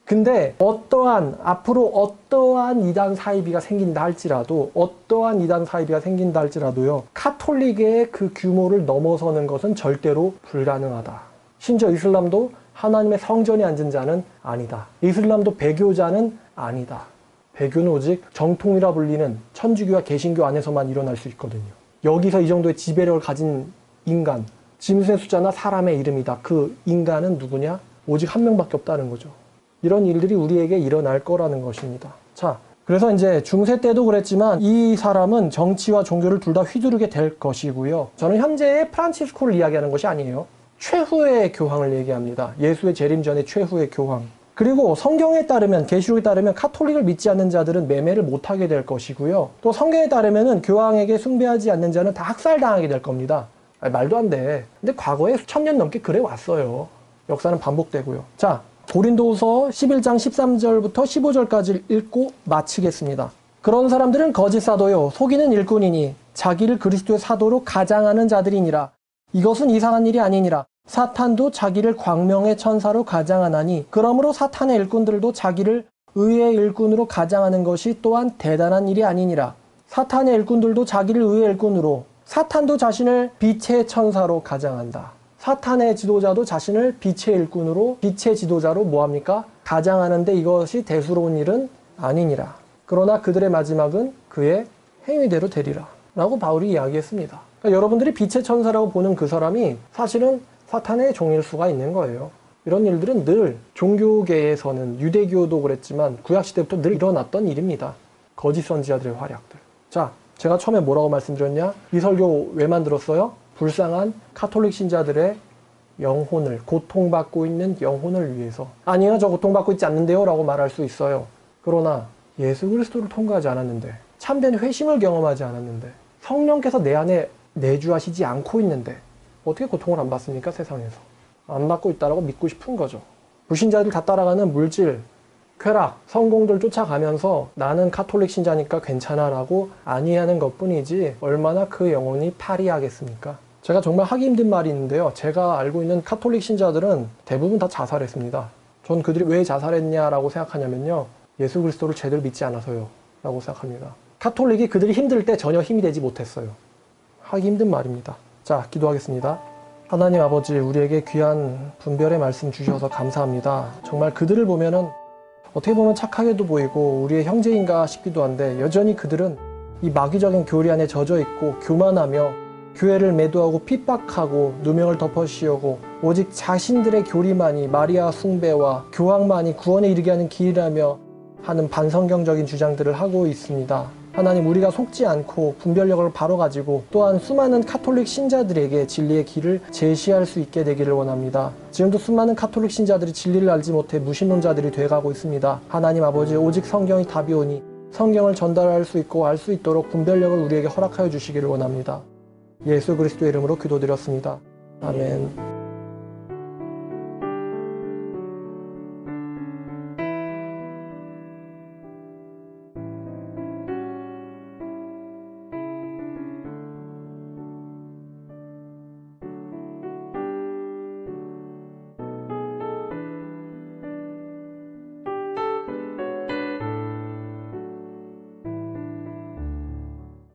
근데 앞으로 어떠한 이단 사이비가 생긴다 할지라도요, 카톨릭의 그 규모를 넘어서는 것은 절대로 불가능하다. 심지어 이슬람도 하나님의 성전에 앉은 자는 아니다. 이슬람도 배교자는 아니다. 배교는 오직 정통이라 불리는 천주교와 개신교 안에서만 일어날 수 있거든요. 여기서 이 정도의 지배력을 가진 인간, 짐승의 숫자나 사람의 이름이다. 그 인간은 누구냐? 오직 한 명밖에 없다는 거죠. 이런 일들이 우리에게 일어날 거라는 것입니다. 자, 그래서 이제 중세 때도 그랬지만 이 사람은 정치와 종교를 둘 다 휘두르게 될 것이고요. 저는 현재의 프란치스코를 이야기하는 것이 아니에요. 최후의 교황을 얘기합니다. 예수의 재림 전의 최후의 교황. 그리고 성경에 따르면, 계시록에 따르면 카톨릭을 믿지 않는 자들은 매매를 못하게 될 것이고요. 또 성경에 따르면은 교황에게 숭배하지 않는 자는 다 학살당하게 될 겁니다. 아니, 말도 안 돼. 근데 과거에 1000년 넘게 그래 왔어요. 역사는 반복되고요. 자, 고린도후서 11장 13절부터 15절까지 읽고 마치겠습니다. 그런 사람들은 거짓 사도요 속이는 일꾼이니 자기를 그리스도의 사도로 가장하는 자들이니라. 이것은 이상한 일이 아니니라. 사탄도 자기를 광명의 천사로 가장하나니 그러므로 사탄의 일꾼들도 자기를 의의 일꾼으로 가장하는 것이 또한 대단한 일이 아니니라. 사탄의 일꾼들도 자기를 의의 일꾼으로, 사탄도 자신을 빛의 천사로 가장한다. 사탄의 지도자도 자신을 빛의 일꾼으로, 빛의 지도자로 뭐합니까? 가장하는데 이것이 대수로운 일은 아니니라. 그러나 그들의 마지막은 그의 행위대로 되리라 라고 바울이 이야기했습니다. 그러니까 여러분들이 빛의 천사라고 보는 그 사람이 사실은 사탄의 종일 수가 있는 거예요. 이런 일들은 늘 종교계에서는, 유대교도 그랬지만 구약시대부터 늘 일어났던 일입니다. 거짓 선지자들의 활약들. 자, 제가 처음에 뭐라고 말씀드렸냐? 이 설교 왜 만들었어요? 불쌍한 카톨릭 신자들의 영혼을, 고통받고 있는 영혼을 위해서. 아니요, 저 고통받고 있지 않는데요 라고 말할 수 있어요. 그러나 예수 그리스도를 통과하지 않았는데, 참된 회심을 경험하지 않았는데, 성령께서 내 안에 내주하시지 않고 있는데 어떻게 고통을 안 받습니까? 세상에서. 안 받고 있다라고 믿고 싶은 거죠. 불신자들 다 따라가는 물질, 쾌락, 성공들 쫓아가면서 나는 카톨릭 신자니까 괜찮아 라고 안이하는 것뿐이지 얼마나 그 영혼이 파리하겠습니까? 제가 정말 하기 힘든 말이 있는데요. 제가 알고 있는 카톨릭 신자들은 대부분 다 자살했습니다. 전 그들이 왜 자살했냐라고 생각하냐면요. 예수 그리스도를 제대로 믿지 않아서요 라고 생각합니다. 카톨릭이 그들이 힘들 때 전혀 힘이 되지 못했어요. 하기 힘든 말입니다. 자, 기도하겠습니다. 하나님 아버지, 우리에게 귀한 분별의 말씀 주셔서 감사합니다. 정말 그들을 보면은 어떻게 보면 착하게도 보이고 우리의 형제인가 싶기도 한데 여전히 그들은 이 마귀적인 교리 안에 젖어 있고 교만하며 교회를 매도하고 핍박하고 누명을 덮어 씌우고 오직 자신들의 교리만이 마리아 숭배와 교황만이 구원에 이르게 하는 길이라며 하는 반성경적인 주장들을 하고 있습니다. 하나님, 우리가 속지 않고 분별력을 바로 가지고 또한 수많은 카톨릭 신자들에게 진리의 길을 제시할 수 있게 되기를 원합니다. 지금도 수많은 카톨릭 신자들이 진리를 알지 못해 무신론자들이 돼가고 있습니다. 하나님 아버지, 오직 성경이 답이오니 성경을 전달할 수 있고 알 수 있도록 분별력을 우리에게 허락하여 주시기를 원합니다. 예수 그리스도의 이름으로 기도드렸습니다. 아멘.